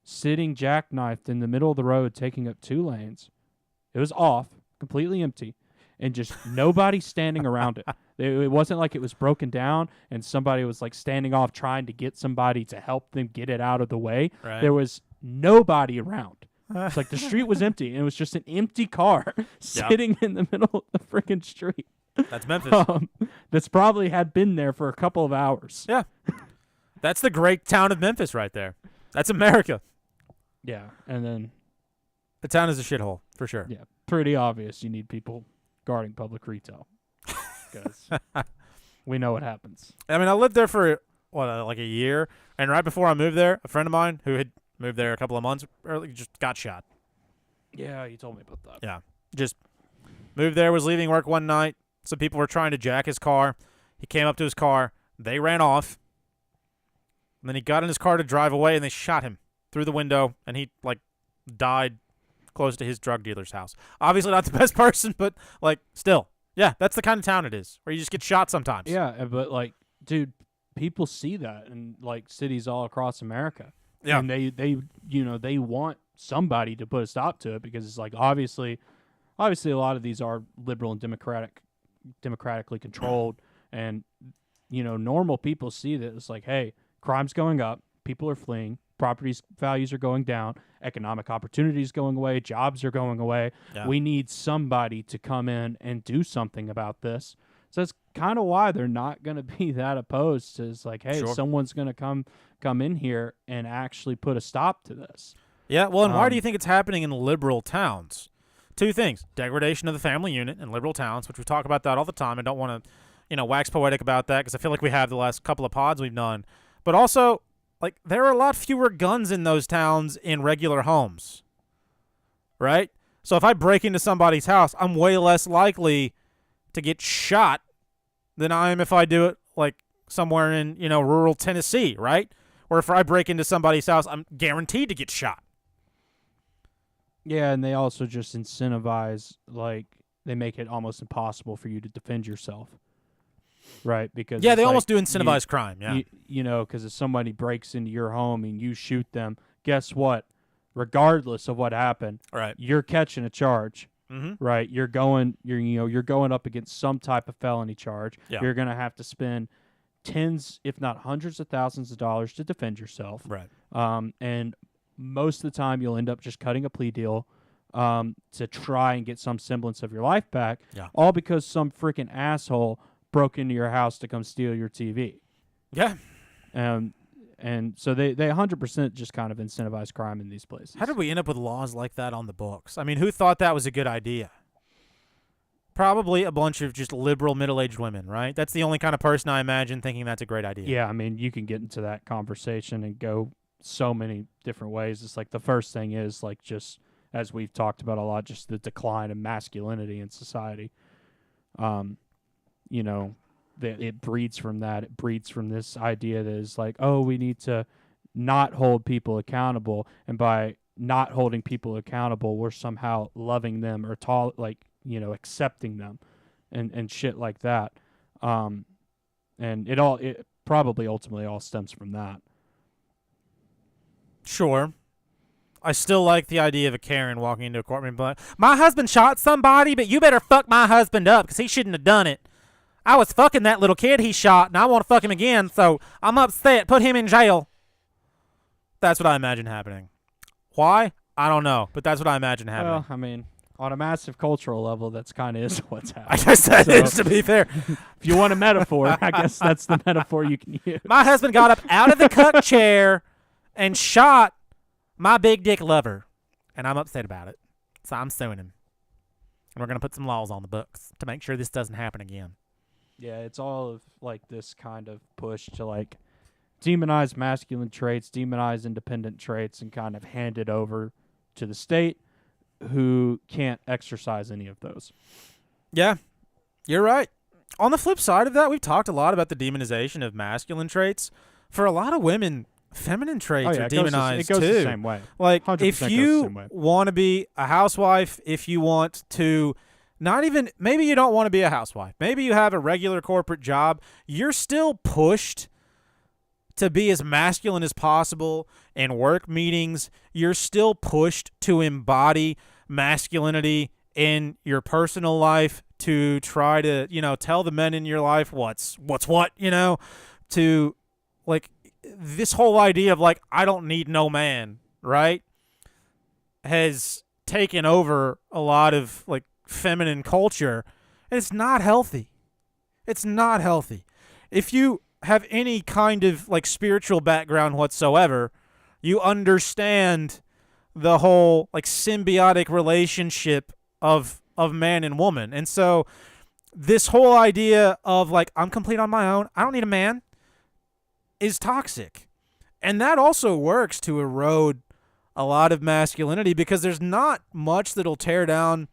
sitting jackknifed in the middle of the road, taking up 2 lanes. It was off, completely empty, and just nobody standing around it. It wasn't like it was broken down and somebody was like standing off trying to get somebody to help them get it out of the way. Right. There was nobody around. It's like the street was empty, and it was just an empty car sitting in the middle of the freaking street. That's Memphis. That's probably had been there for a couple of hours. Yeah. That's the great town of Memphis right there. That's America. Yeah, and then The town is a shithole, for sure. yeah, pretty obvious you need people guarding public retail, because we know what happens. I mean, I lived there for, like a year, and right before I moved there, a friend of mine who had moved there a couple of months early just got shot. Yeah, you told me about that. Yeah. Just moved there, was leaving work one night. Some people were trying to jack his car. He came up to his car. They ran off. And then he got in his car to drive away, and they shot him through the window, and he, like, died close to his drug dealer's house. Obviously not the best person, but, like, still. Yeah, that's the kind of town it is, where you just get shot sometimes. Yeah, but, like, dude, people see that in, like, cities all across America. Yeah. And they want somebody to put a stop to it because it's like obviously a lot of these are liberal and democratically controlled, and normal people see that it's like, hey, crime's going up, people are fleeing, property values are going down, economic opportunities going away, jobs are going away. Yeah. We need somebody to come in and do something about this. So that's kind of why they're not going to be that opposed to, it's like, hey, Sure. someone's going to come in here and actually put a stop to this. Yeah, well, and why do you think it's happening in liberal towns? Two things. Degradation of the family unit in liberal towns, which we talk about that all the time. I don't want to, wax poetic about that because I feel like we have the last couple of pods we've done. But also, like, there are a lot fewer guns in those towns in regular homes, right? So if I break into somebody's house, I'm way less likely to get shot than I am if I do it, like, somewhere in, rural Tennessee, right? Or if I break into somebody's house, I'm guaranteed to get shot. Yeah, and they also just incentivize, like, they make it almost impossible for you to defend yourself, right? Because yeah, it's they like almost do incentivize crime, yeah. Because if somebody breaks into your home and you shoot them, guess what? Regardless of what happened, Right. you're catching a charge, Mm-hmm. right? You're going up against some type of felony charge. Yeah. You're going to have to spend tens, if not hundreds of thousands of dollars to defend yourself. Right. And most of the time you'll end up just cutting a plea deal to try and get some semblance of your life back, Yeah. all because some freaking asshole broke into your house to come steal your TV. Yeah. And so they 100% just kind of incentivize crime in these places. How did we end up with laws like that on the books? I mean, who thought that was a good idea? Probably a bunch of just liberal middle-aged women, right? That's the only kind of person I imagine thinking that's a great idea. Yeah, I mean, you can get into that conversation and go so many different ways. It's like the first thing is, like, just as we've talked about a lot, just the decline of masculinity in society. It breeds from that. It breeds from this idea that is like, oh, we need to not hold people accountable, and by not holding people accountable, we're somehow loving them or accepting them, and shit like that. And it probably ultimately all stems from that. Sure. I still like the idea of a Karen walking into a courtroom and being like, my husband shot somebody, but you better fuck my husband up because he shouldn't have done it. I was fucking that little kid he shot, and I want to fuck him again, so I'm upset. Put him in jail. That's what I imagine happening. Why? I don't know, but that's what I imagine happening. Well, I mean, on a massive cultural level, that's kind of is what's happening. I guess that is, to be fair. If you want a metaphor, I guess that's the metaphor you can use. My husband got up out of the cuck chair and shot my big dick lover, and I'm upset about it. So I'm suing him. And we're going to put some laws on the books to make sure this doesn't happen again. Yeah, it's all of, like, this kind of push to, like, demonize masculine traits, demonize independent traits, and kind of hand it over to the state, who can't exercise any of those. Yeah, you're right. On the flip side of that, we've talked a lot about the demonization of masculine traits. For a lot of women, feminine traits are demonized it goes too. the same way. Like, 100% if goes the you same way. want to be a housewife, if you want to maybe you don't want to be a housewife. Maybe you have a regular corporate job. You're still pushed to be as masculine as possible in work meetings. You're still pushed to embody masculinity in your personal life, to try to, tell the men in your life what's what, to, like, this whole idea of, like, I don't need no man, right, has taken over a lot of, like, feminine culture, and it's not healthy. It's not healthy. If you have any kind of, like, spiritual background whatsoever, you understand the whole, like, symbiotic relationship of man and woman. And so this whole idea of, like, I'm complete on my own, I don't need a man, is toxic. And that also works to erode a lot of masculinity, because there's not much that'll tear down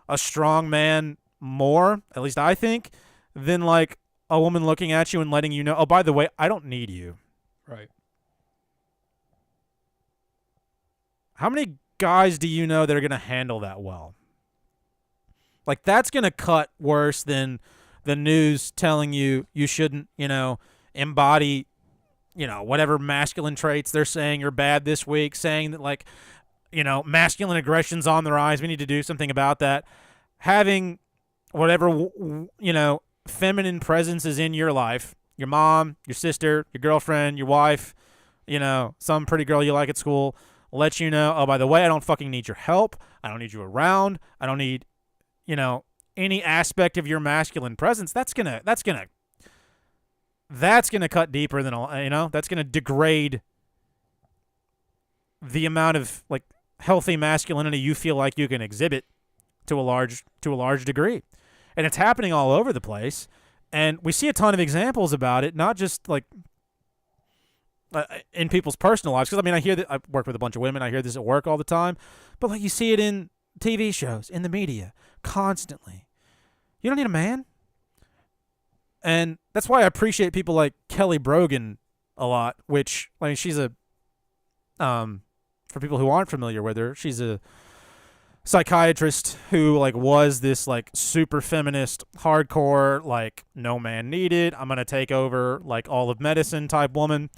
a strong man more, at least I think, than like a woman looking at you and letting you know, oh, by the way, I don't need you. Right. How many guys do you know that are going to handle that well? Like, that's going to cut worse than the news telling you you shouldn't, embody, whatever masculine traits they're saying are bad this week, saying that, like, masculine aggression's on the rise. We need to do something about that. Having whatever, feminine presence is in your life, your mom, your sister, your girlfriend, your wife, some pretty girl you like at school, let you know, oh, by the way, I don't fucking need your help. I don't need you around. I don't need, any aspect of your masculine presence. That's gonna cut deeper than that's gonna degrade the amount of like healthy masculinity you feel like you can exhibit to a large degree. And it's happening all over the place, and we see a ton of examples about it, not just like in people's personal lives. Because I hear that I work with a bunch of women. I hear this at work all the time, but like you see it in TV shows, in the media, constantly. You don't need a man, and that's why I appreciate people like Kelly Brogan a lot. Which she's a for people who aren't familiar with her, she's a psychiatrist who like was this like super feminist, hardcore, like no man needed, I'm gonna take over like all of medicine type woman.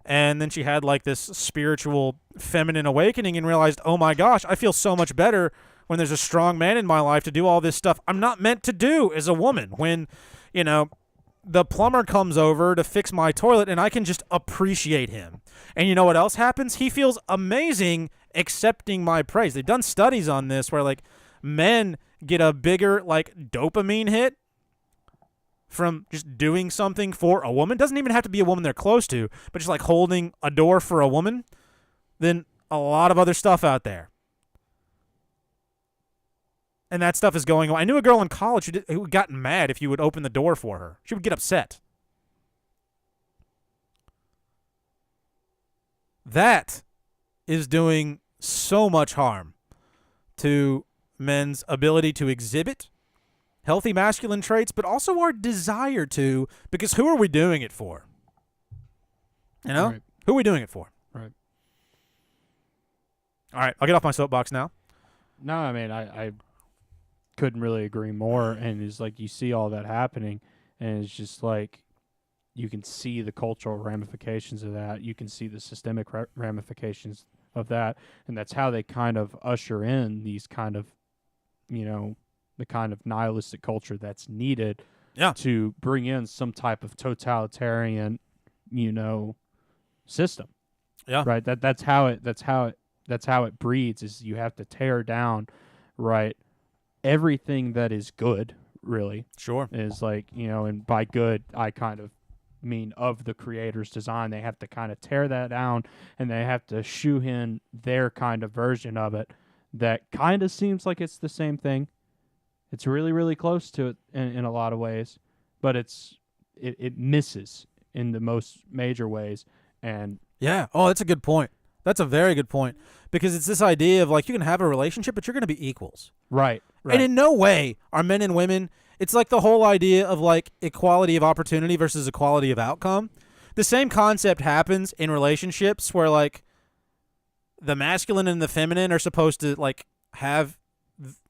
And then she had like this spiritual feminine awakening and realized, oh my gosh, I feel so much better when there's a strong man in my life to do all this stuff I'm not meant to do as a woman. When, the plumber comes over to fix my toilet and I can just appreciate him. And you know what else happens? He feels amazing accepting my praise. They've done studies on this where like men get a bigger like dopamine hit from just doing something for a woman. Doesn't even have to be a woman they're close to, but just like holding a door for a woman, than a lot of other stuff out there. And that stuff is going on. I knew a girl in college who got mad if you would open the door for her. She would get upset. That is doing so much harm to men's ability to exhibit healthy masculine traits, but also our desire to, because who are we doing it for? Right. Who are we doing it for? Right. All right, I'll get off my soapbox now. No, I couldn't really agree more. And it's like you see all that happening, and it's just like you can see the cultural ramifications of that. You can see the systemic ramifications of that, and that's how they kind of usher in these kind of, the kind of nihilistic culture that's needed to bring in some type of totalitarian, system. Yeah. Right. That's how it breeds. Is you have to tear down, right, everything that is good, really. Sure. Is like, and by good, I kind of mean of the creator's design. They have to kind of tear that down, and they have to shoe in their kind of version of it that kind of seems like it's the same thing. It's really, really close to it in a lot of ways, but it misses in the most major ways. And yeah. Oh, that's a good point. That's a very good point, because it's this idea of like you can have a relationship, but you're going to be equals. Right. And in no way are men and women. It's like the whole idea of like equality of opportunity versus equality of outcome. The same concept happens in relationships where like the masculine and the feminine are supposed to like have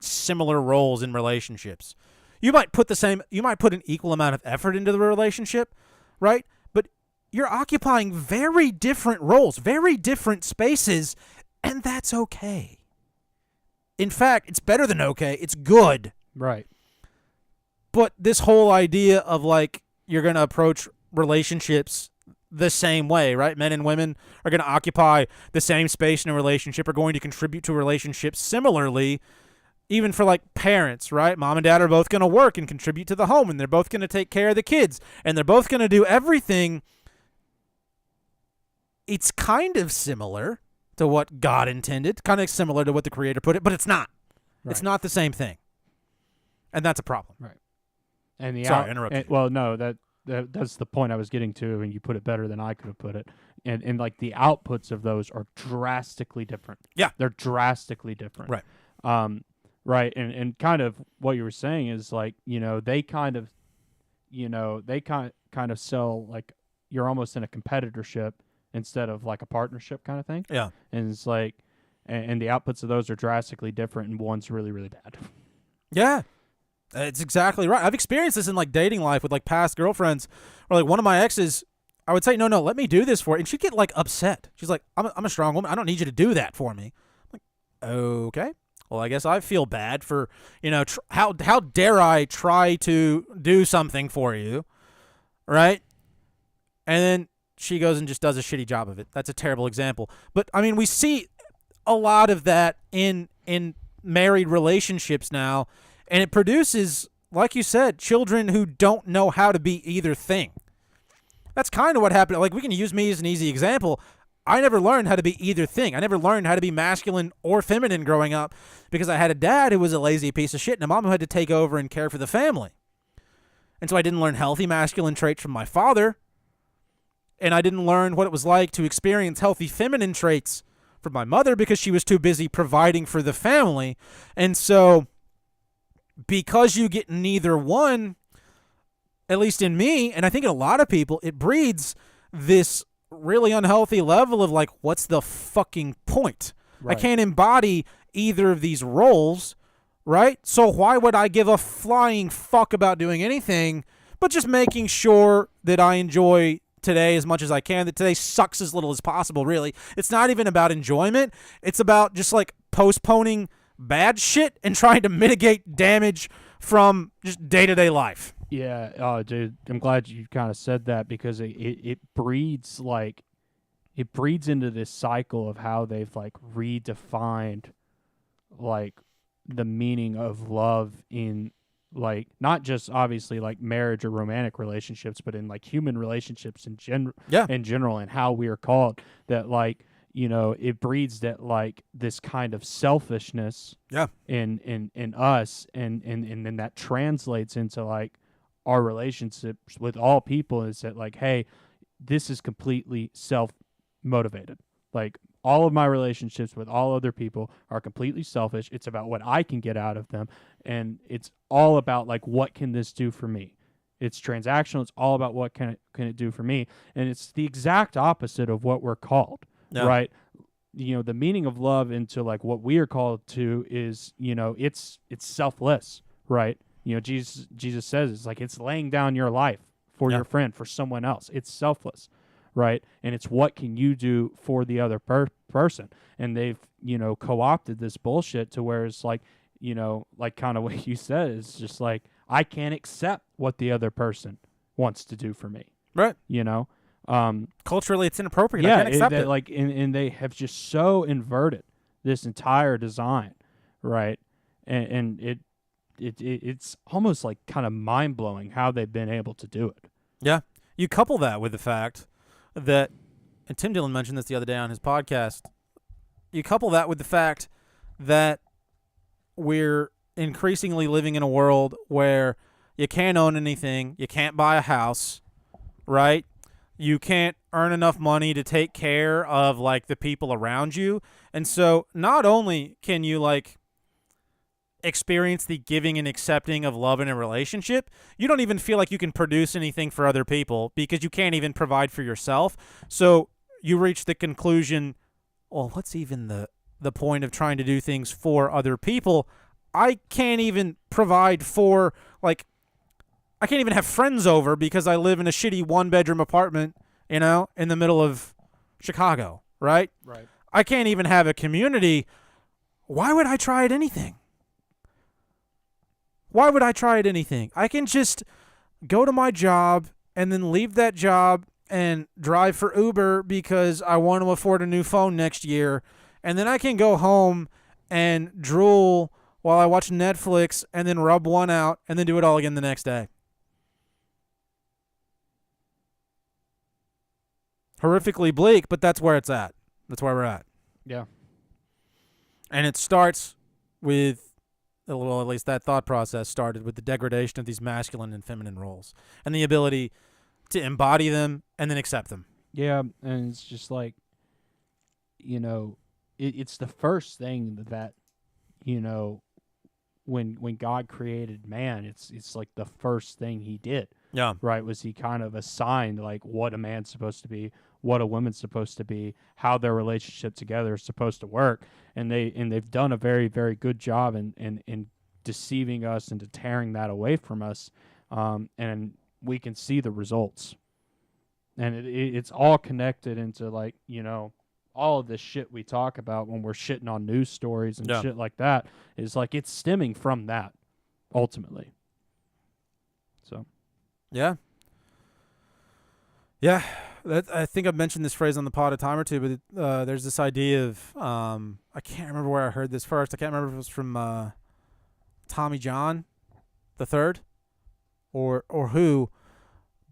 similar roles in relationships. You might put an equal amount of effort into the relationship, right? But you're occupying very different roles, very different spaces, and that's okay. In fact, it's better than okay. It's good. right. But this whole idea of like you're going to approach relationships the same way, right? Men and women are going to occupy the same space in a relationship, are going to contribute to a relationship similarly. Even for like parents, right? Mom and dad are both going to work and contribute to the home, and they're both going to take care of the kids, and they're both going to do everything. It's kind of similar to what God intended, kind of similar to what the Creator put it, but it's not. Right. It's not the same thing. And that's a problem. Right. And the Sorry, I interrupted you. well, no, that's the point I was getting to, and you put it better than I could have put it. and like the outputs of those are drastically different. Yeah. They're drastically different. Right. Right. And kind of what you were saying is like, they kind of sell like you're almost in a competitorship instead of like a partnership kind of thing. Yeah. And it's like, and the outputs of those are drastically different, and one's really, really bad. Yeah. It's exactly right. I've experienced this in like dating life with like past girlfriends, or like one of my exes, I would say, no, let me do this for you. And she'd get like upset. She's like, I'm a strong woman. I don't need you to do that for me. I'm like, okay. Well, I guess I feel bad for, how dare I try to do something for you, right? And then she goes and just does a shitty job of it. That's a terrible example. But, I mean, we see a lot of that in married relationships now, and it produces, like you said, children who don't know how to be either thing. That's kind of what happened. Like, we can use me as an easy example. I never learned how to be either thing. I never learned how to be masculine or feminine growing up because I had a dad who was a lazy piece of shit and a mom who had to take over and care for the family. And so I didn't learn healthy masculine traits from my father, and I didn't learn what it was like to experience healthy feminine traits from my mother because she was too busy providing for the family. And so because you get neither one, at least in me, and I think in a lot of people, it breeds this really unhealthy level of like, what's the fucking point? Right. I can't embody either of these roles, right? So why would I give a flying fuck about doing anything but just making sure that I enjoy today as much as I can, that today sucks as little as possible, really. It's not even about enjoyment. It's about just like postponing bad shit and trying to mitigate damage from just day-to-day life. Yeah, oh, dude, I'm glad you kind of said that because it breeds into this cycle of how they've like redefined like the meaning of love in like not just obviously like marriage or romantic relationships, but in like human relationships in general, and how we are called that like, it breeds that like this kind of selfishness in us, and then that translates into like our relationships with all people is that like, hey, this is completely self-motivated. Like all of my relationships with all other people are completely selfish. It's about what I can get out of them. And it's all about like, what can this do for me? It's transactional. It's all about what can it do for me. And it's the exact opposite of what we're called, right? The meaning of love into like what we are called to is, it's selfless, right? Jesus says it's like it's laying down your life for your friend, for someone else. It's selfless, right? And it's what can you do for the other person. And they've, co-opted this bullshit to where it's like, like kind of what you said, it's just like, I can't accept what the other person wants to do for me. Right. Culturally, it's inappropriate. Yeah, I can't accept it. Like, and they have just so inverted this entire design, right? And it's almost like kind of mind-blowing how they've been able to do it. Yeah. You couple that with the fact that, and Tim Dillon mentioned this the other day on his podcast, you couple that with the fact that we're increasingly living in a world where you can't own anything, you can't buy a house, right? You can't earn enough money to take care of like the people around you. And so not only can you like experience the giving and accepting of love in a relationship, you don't even feel like you can produce anything for other people because you can't even provide for yourself. So you reach the conclusion, well, what's even the point of trying to do things for other people? I can't even provide for, like, I can't even have friends over because I live in a shitty one-bedroom apartment, in the middle of Chicago, right? Right. I can't even have a community. Why would I try at anything? Why would I try at anything? I can just go to my job and then leave that job and drive for Uber because I want to afford a new phone next year. And then I can go home and drool while I watch Netflix and then rub one out and then do it all again the next day. Horrifically bleak, but that's where it's at. That's where we're at. Yeah. And it starts with, well, at least that thought process started with the degradation of these masculine and feminine roles and the ability to embody them and then accept them. Yeah, and it's just like, it's the first thing that, when God created man, it's like the first thing he did, Yeah. right? Was he kind of assigned like what a man's supposed to be, what a woman's supposed to be, how their relationship together is supposed to work, and they've done a very, very good job in deceiving us and tearing that away from us, and we can see the results, and it's all connected into like all of this shit we talk about when we're shitting on news stories and shit like that is like it's stemming from that ultimately. So Yeah. I think I've mentioned this phrase on the pod a time or two, but there's this idea of I can't remember where I heard this first. I can't remember if it was from Tommy John the third or who,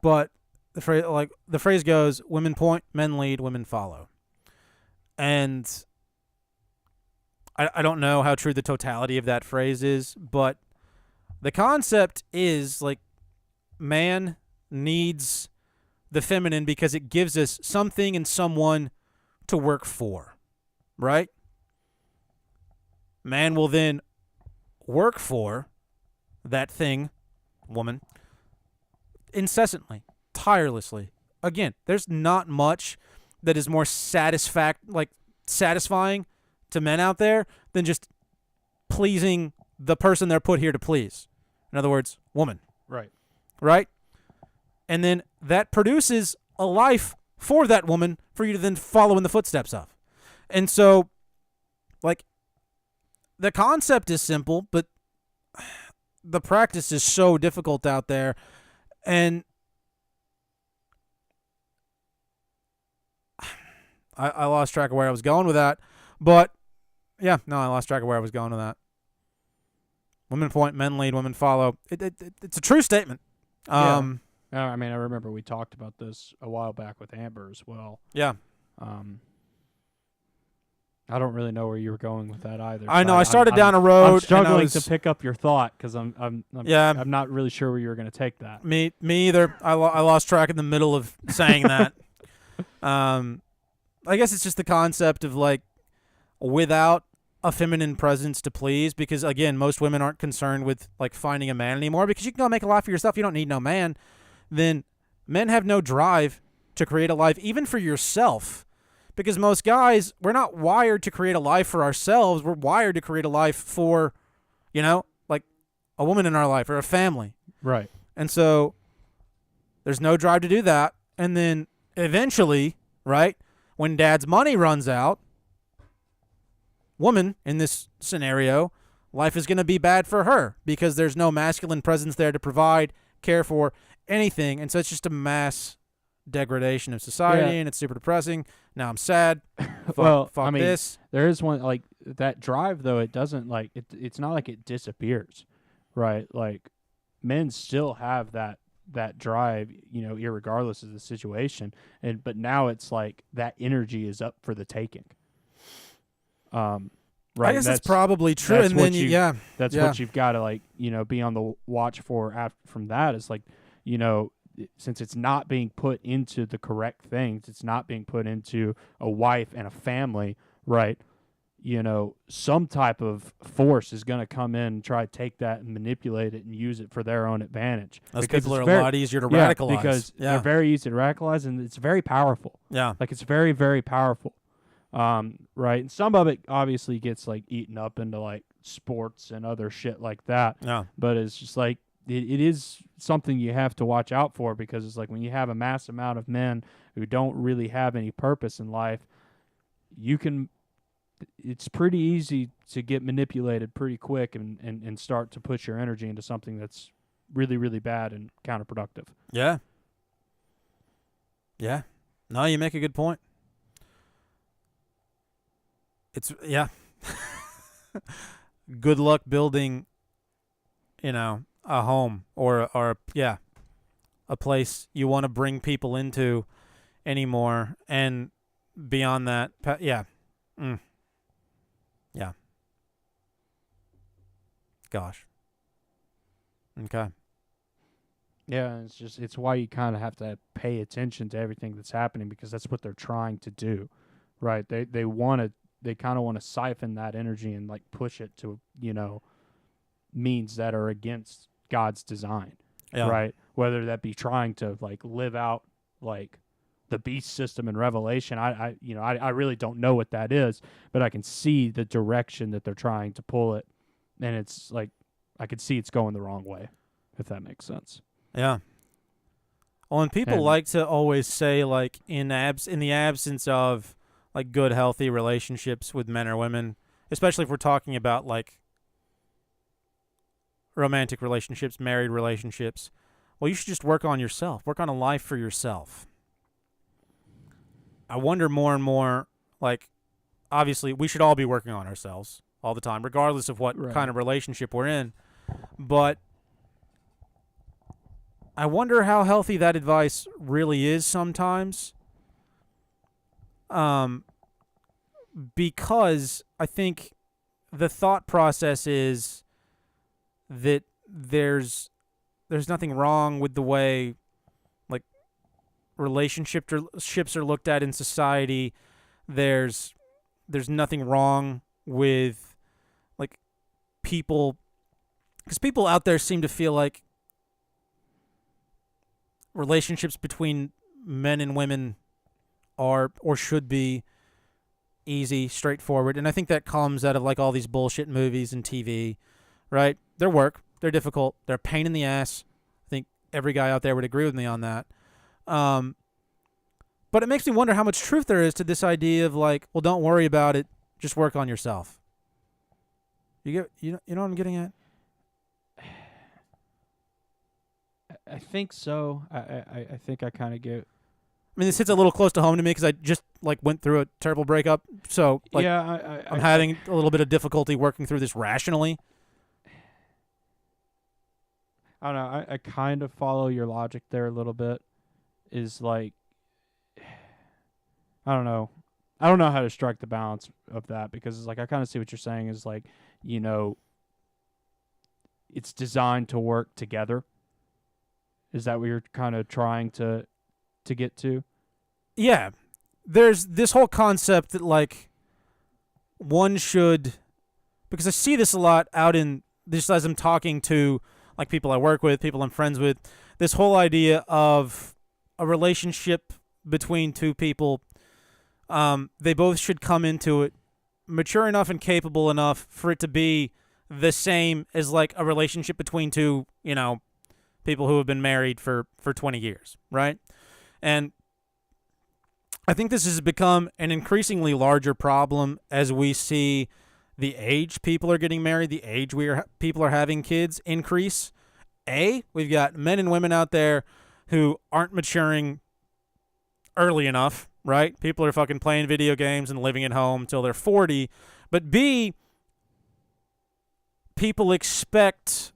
but the phrase goes, women point, men lead, women follow. And I don't know how true the totality of that phrase is, but the concept is like man needs the feminine because it gives us something and someone to work for, right? Man will then work for that thing, woman, incessantly, tirelessly. Again, there's not much that is more satisfying to men out there than just pleasing the person they're put here to please. In other words, woman. right. Right? And then that produces a life for that woman for you to then follow in the footsteps of. And so, like, the concept is simple, but the practice is so difficult out there. And I lost track of where I was going with that. But, I lost track of where I was going with that. Women point, men lead, women follow. It's a true statement. I mean, I remember we talked about this a while back with Amber as well. Yeah. I don't really know where you were going with that either. I so know. I started down a road. I'm struggling and to pick up your thought because I'm not really sure where you were going to take that. Me either. I lost track in the middle of saying that. I guess it's just the concept of like without a feminine presence to please, because again, most women aren't concerned with like finding a man anymore because you can go make a life for yourself. You don't need no man. Then men have no drive to create a life even for yourself, because most guys, we're not wired to create a life for ourselves. We're wired to create a life for, like a woman in our life or a family. Right. And so there's no drive to do that. And then eventually, right, when dad's money runs out, woman in this scenario, life is going to be bad for her because there's no masculine presence there to provide, care for, anything. And so it's just a mass degradation of society, and it's super depressing. Now I'm sad. Fuck this. There is one, like, that drive, though, it doesn't, like, it's not like it disappears, right? Like, men still have that drive, irregardless of the situation. But now it's like that energy is up for the taking. Right. I guess that's probably true. And then that's what you've got to like, be on the watch for from that is like, since it's not being put into the correct things, it's not being put into a wife and a family, right? Some type of force is going to come in and try to take that and manipulate it and use it for their own advantage. Those people are a lot easier to radicalize. Because they're very easy to radicalize, and it's very powerful. Yeah. Like, it's very, very powerful. Right. And some of it obviously gets like eaten up into like sports and other shit like that. Yeah. But it's just like, it is something you have to watch out for, because it's like when you have a mass amount of men who don't really have any purpose in life, it's pretty easy to get manipulated pretty quick and start to put your energy into something that's really, really bad and counterproductive. Yeah. Yeah. No, you make a good point. Good luck building, a home or a place you want to bring people into anymore. And beyond that, Yeah. Gosh. Okay. Yeah, it's why you kind of have to pay attention to everything that's happening, because that's what they're trying to do, right? They kind of want to siphon that energy and like push it to means that are against God's design, right? Whether that be trying to like live out like the beast system in Revelation. I really don't know what that is, but I can see the direction that they're trying to pull it, and it's like I can see it's going the wrong way, if that makes sense. Yeah. Well, and people like to always say, like, in the absence of like good, healthy relationships with men or women, especially if we're talking about like romantic relationships, married relationships, well, you should just work on yourself. Work on a life for yourself. I wonder more and more, like, obviously, we should all be working on ourselves all the time, regardless of what kind of relationship we're in. But I wonder how healthy that advice really is sometimes. Because I think the thought process is that there's nothing wrong with the way like relationships are looked at in society. There's nothing wrong with like people, because people out there seem to feel like relationships between men and women are or should be easy, straightforward, and I think that comes out of like all these bullshit movies and TV, right? They're difficult, they're a pain in the ass. I think every guy out there would agree with me on that. But it makes me wonder how much truth there is to this idea of like, well, don't worry about it, just work on yourself. You know what I'm getting at? I think so. I think I kind of get. I mean, this hits a little close to home to me because I just like went through a terrible breakup. So like, yeah, I'm having a little bit of difficulty working through this rationally. I don't know. I kind of follow your logic there a little bit. Is like, I don't know how to strike the balance of that, because it's like I kind of see what you're saying is like, it's designed to work together. Is that what you're kind of trying to get to? Yeah. There's this whole concept that like one should, because I see this a lot out in just as I'm talking to like people I work with, people I'm friends with, this whole idea of a relationship between two people. They both should come into it mature enough and capable enough for it to be the same as like a relationship between two, people who have been married for 20 years, right? And I think this has become an increasingly larger problem as we see the age people are getting married, the age people are having kids increase. We've got men and women out there who aren't maturing early enough, right? People are fucking playing video games and living at home until they're 40. But B, people expect,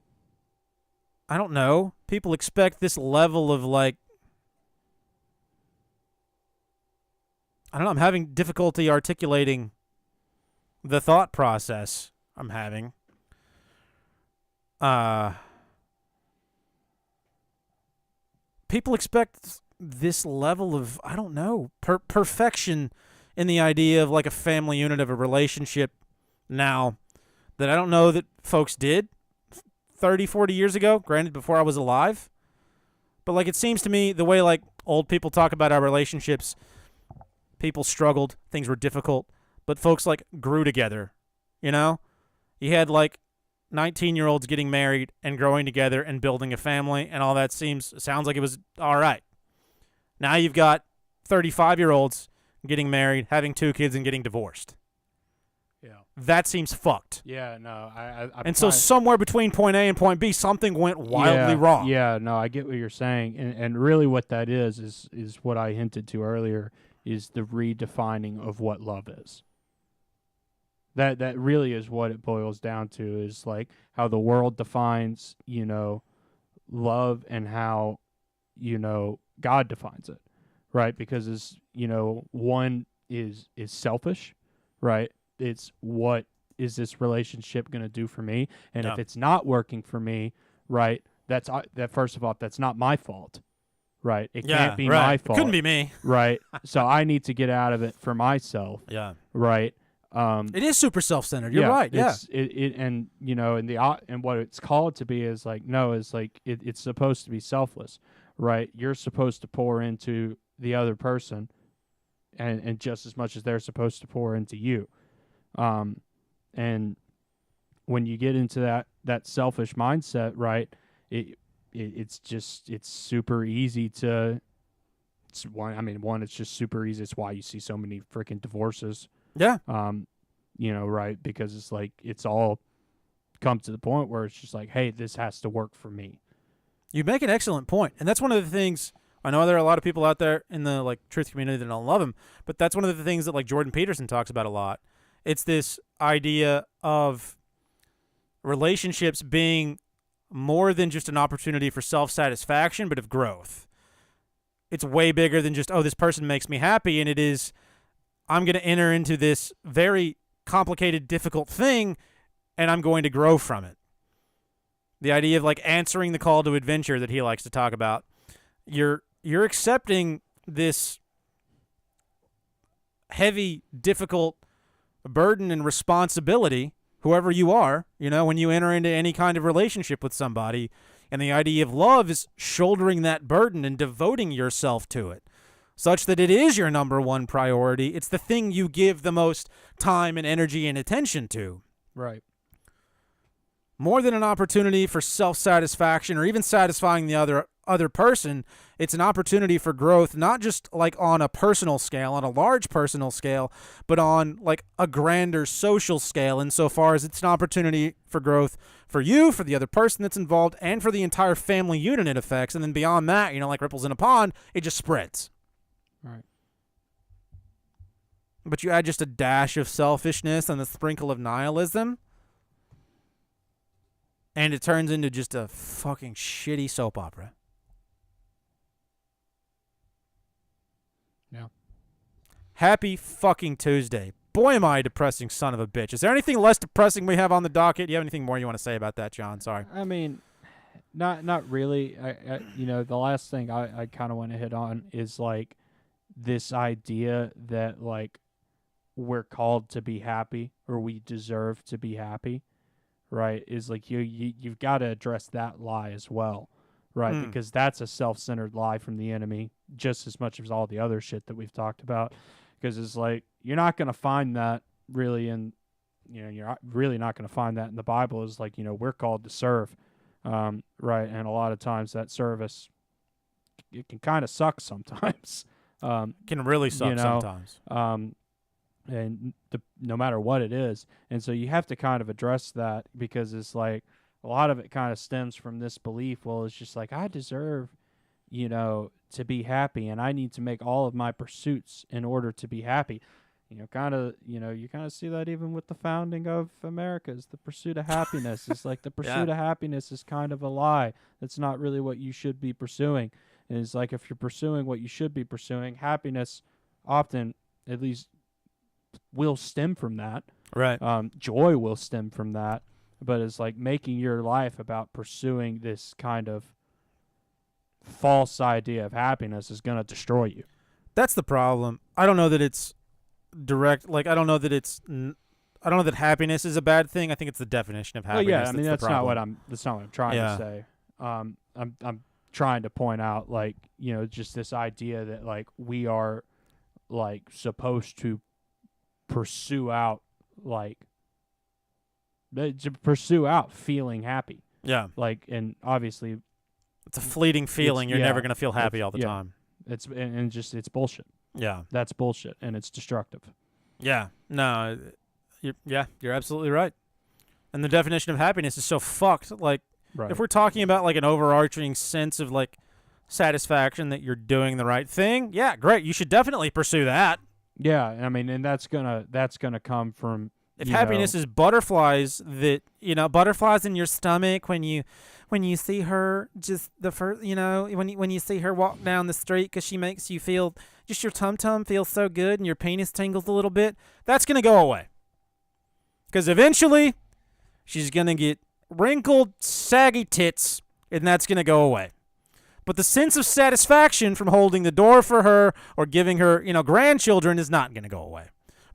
people expect this level of like, I'm having difficulty articulating the thought process I'm having. People expect this level of, perfection in the idea of like a family unit of a relationship now that I don't know that folks did 30, 40 years ago, granted before I was alive. But like it seems to me the way like old people talk about our relationships, people struggled, things were difficult, but folks like grew together, You had like 19-year-olds getting married and growing together and building a family, and all that sounds like it was all right. Now you've got 35-year-olds getting married, having 2 kids, and getting divorced. Yeah. That seems fucked. Yeah, no. And so somewhere between point A and point B, something went wildly wrong. Yeah, no, I get what you're saying. And really what that is what I hinted to earlier, is the redefining of what love is. That really is what it boils down to, is like how the world defines, love, and how, God defines it, right? Because one is selfish, right? It's what is this relationship going to do for me? And if it's not working for me, right, that first of all, that's not my fault, right? It Yeah, can't be right. my It fault. couldn't be me. Right. So I need to get out of it for myself, Yeah. right? It is super self-centered. You're right. Yeah. And and what it's called to be is like it's supposed to be selfless, right? You're supposed to pour into the other person, and just as much as they're supposed to pour into you, and when you get into that selfish mindset, right? It's super easy to. It's just super easy. It's why you see so many freaking divorces. Yeah. Right? Because it's like it's all come to the point where it's just like, hey, this has to work for me. You make an excellent point, and that's one of the things. I know there are a lot of people out there in the like truth community that don't love him, but that's one of the things that like Jordan Peterson talks about a lot. It's this idea of relationships being more than just an opportunity for self-satisfaction, but of growth. It's way bigger than just, oh, this person makes me happy, and it is, I'm going to enter into this very complicated, difficult thing, and I'm going to grow from it. The idea of like answering the call to adventure that he likes to talk about. You're accepting this heavy, difficult burden and responsibility, whoever you are, when you enter into any kind of relationship with somebody. And the idea of love is shouldering that burden and devoting yourself to it, such that it is your number one priority. It's the thing you give the most time and energy and attention to. Right. More than an opportunity for self-satisfaction or even satisfying the other person, it's an opportunity for growth, not just like on a personal scale, on a large personal scale, but on like a grander social scale, insofar as it's an opportunity for growth for you, for the other person that's involved, and for the entire family unit it affects. And then beyond that, like ripples in a pond, it just spreads. Right. But you add just a dash of selfishness and a sprinkle of nihilism, and it turns into just a fucking shitty soap opera. Yeah. Happy fucking Tuesday. Boy, am I a depressing son of a bitch. Is there anything less depressing we have on the docket? Do you have anything more you want to say about that, John? Sorry. I mean, not really. I the last thing I kind of want to hit on is like this idea that like we're called to be happy or we deserve to be happy, right? Is like you've got to address that lie as well, right? Because that's a self-centered lie from the enemy just as much as all the other shit that we've talked about. Because it's like you're not going to find that really in, you're really not going to find that in the Bible. Is like, we're called to serve, right? And a lot of times that service, it can kind of suck sometimes. Can really suck sometimes. And no matter what it is. And so you have to kind of address that, because it's like a lot of it kind of stems from this belief. Well, it's just like, I deserve, to be happy, and I need to make all of my pursuits in order to be happy. You kind of see that even with the founding of America, is the pursuit of happiness. It's like the pursuit of happiness is kind of a lie. That's not really what you should be pursuing. And it's like, if you're pursuing what you should be pursuing, happiness often, at least, will stem from that. Right. Joy will stem from that. But it's like making your life about pursuing this kind of false idea of happiness is going to destroy you. That's the problem. I don't know that it's direct. Like, I don't know that happiness is a bad thing. I think it's the definition of happiness. Well, yeah, I mean, that's not what I'm trying to say. I'm trying to point out, like, just this idea that like we are like supposed to pursue out feeling happy. Yeah. Like, and obviously it's a fleeting feeling. You're never going to feel happy all the time. It's bullshit. Yeah. That's bullshit, and it's destructive. Yeah. No. You're absolutely right. And the definition of happiness is so fucked. Like, right. If we're talking about like an overarching sense of like satisfaction that you're doing the right thing, yeah, great. You should definitely pursue that. Yeah, I mean, and that's gonna come from, if happiness is butterflies butterflies in your stomach when you see her, just the first, when you see her walk down the street because she makes you feel, just your tum-tum feels so good and your penis tingles a little bit, that's going to go away. Because eventually she's going to get wrinkled, saggy tits and that's going to go away. But the sense of satisfaction from holding the door for her or giving her, grandchildren is not going to go away.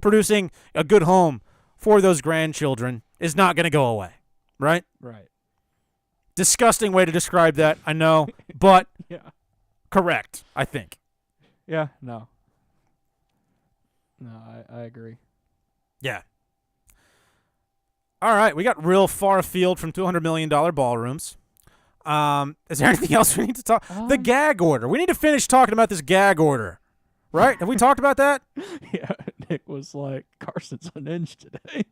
Producing a good home for those grandchildren is not going to go away, right? Right. Disgusting way to describe that, I know, but Yeah. correct, I think. Yeah. No. No, I agree. Yeah. All right, we got real far afield from $200 million ballrooms. Is there anything else we need to talk? The gag order. We need to finish talking about this gag order, right? Have we talked about that? Yeah. Nick was like, Carson's unhinged today.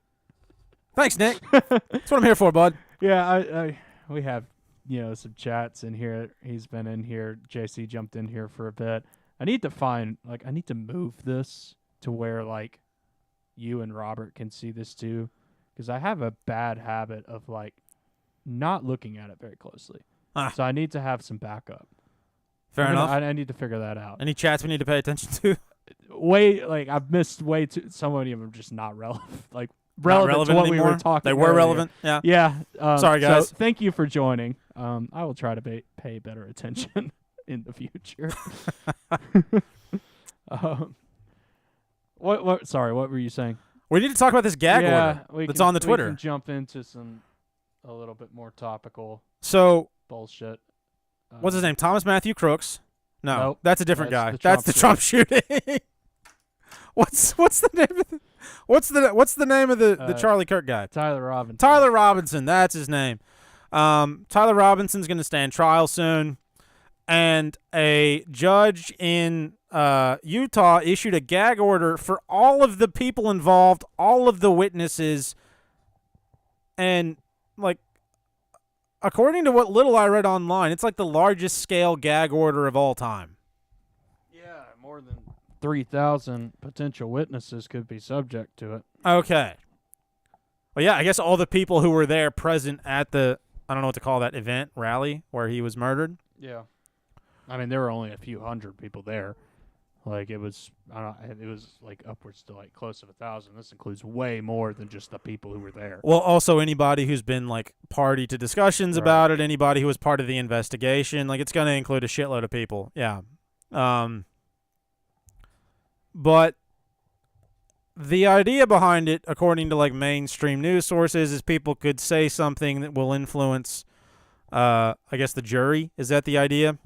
Thanks, Nick. That's what I'm here for, bud. Yeah, we have, some chats in here. He's been in here. JC jumped in here for a bit. I need to move this to where, you and Robert can see this too. Because I have a bad habit of, not looking at it very closely. So I need to have some backup. Fair enough. I need to figure that out. Any chats we need to pay attention to? I've missed way too. Some of them are just not relevant. Not relevant to what anymore? we were talking. They were earlier. relevant. Yeah. Yeah. Sorry, guys. So thank you for joining. I will try to pay better attention in the future. What? Sorry. What were you saying? We need to talk about this gag order that's on the Twitter. We can jump into a little bit more topical So, bullshit. what's his name? Thomas Matthew Crooks? No, Nope. that's a different That's guy. the That's the Trump Trump shooting. What's the name of the name of the Charlie Kirk guy? Tyler Robinson. Tyler Robinson, that's his name. Tyler Robinson's going to stand trial soon, and a judge in Utah issued a gag order for all of the people involved, all of the witnesses, and according to what little I read online, it's the largest scale gag order of all time. Yeah, more than 3,000 potential witnesses could be subject to it. Okay. Well, yeah, I guess all the people who were there present at the, I don't know what to call that event, rally, where he was murdered. Yeah. I mean, there were only a few hundred people there. It was, upwards to close to 1,000. This includes way more than just the people who were there. Well, also anybody who's been party to discussions about it, anybody who was part of the investigation, it's going to include a shitload of people. Yeah. But the idea behind it, according to mainstream news sources, is people could say something that will influence, I guess, the jury. Is that the idea?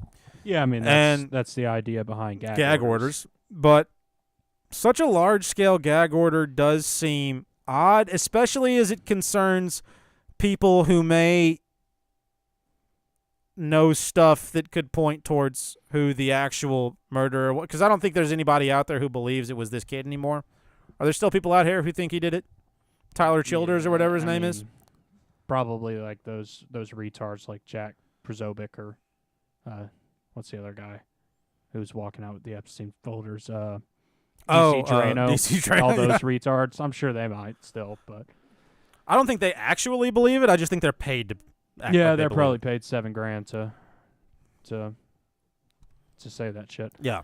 Yeah, I mean, that's the idea behind gag orders. But such a large-scale gag order does seem odd, especially as it concerns people who may know stuff that could point towards who the actual murderer was. Because I don't think there's anybody out there who believes it was this kid anymore. Are there still people out here who think he did it? Tyler Childers or whatever his name is? Probably those retards like Jack Przovic or what's the other guy who's walking out with the Epstein folders? DC Drano. DC Drano. All those retards. I'm sure they might still, but I don't think they actually believe it. I just think they're paid to act like they're they probably believe paid $7,000 to say that shit. Yeah.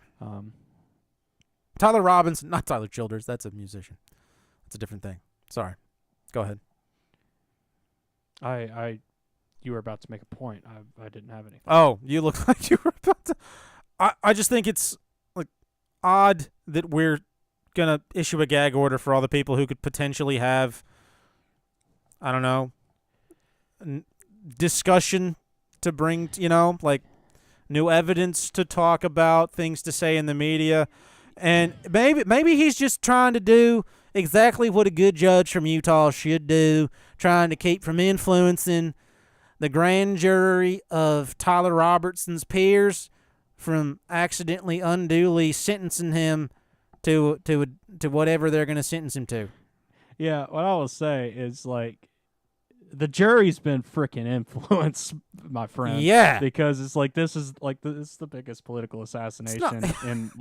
Tyler Robinson, not Tyler Childers. That's a musician. That's a different thing. Sorry. Go ahead. You were about to make a point. I didn't have anything. Oh, you look like you were about to. I just think it's odd that we're gonna issue a gag order for all the people who could potentially have, I don't know, discussion to bring. New evidence to talk about, things to say in the media, and maybe he's just trying to do exactly what a good judge from Utah should do, trying to keep from influencing the grand jury of Tyler Robertson's peers from accidentally unduly sentencing him to whatever they're going to sentence him to. Yeah, what I will say is the jury's been freaking influenced, my friend. Yeah, because this is the biggest political assassination in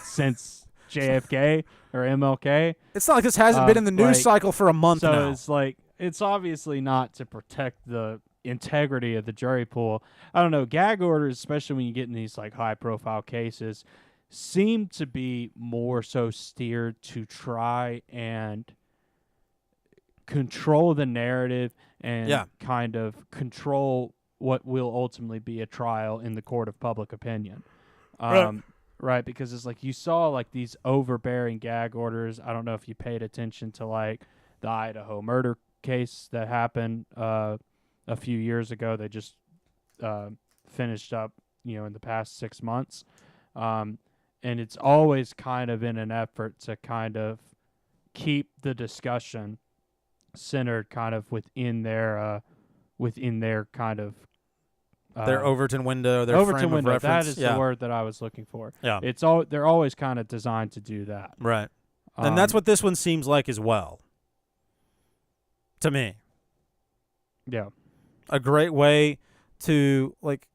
since JFK or MLK. It's not like this hasn't been in the news cycle for a month now. So it's obviously not to protect the integrity of the jury pool. I don't know. Gag orders, especially when you get in these high profile cases, seem to be more so steered to try and control the narrative and kind of control what will ultimately be a trial in the court of public opinion. Right. Right, because it's like you saw like these overbearing gag orders. I don't know if you paid attention to like the Idaho murder case that happened a few years ago. They just finished up, in the past 6 months. And it's always kind of in an effort to kind of keep the discussion centered kind of within their kind of Their Overton window, their Overton frame window. of reference. That is yeah. the word that I was looking for. Yeah. They're always kind of designed to do that. Right. And that's what this one seems like as well. To me. Yeah. A great way to, like...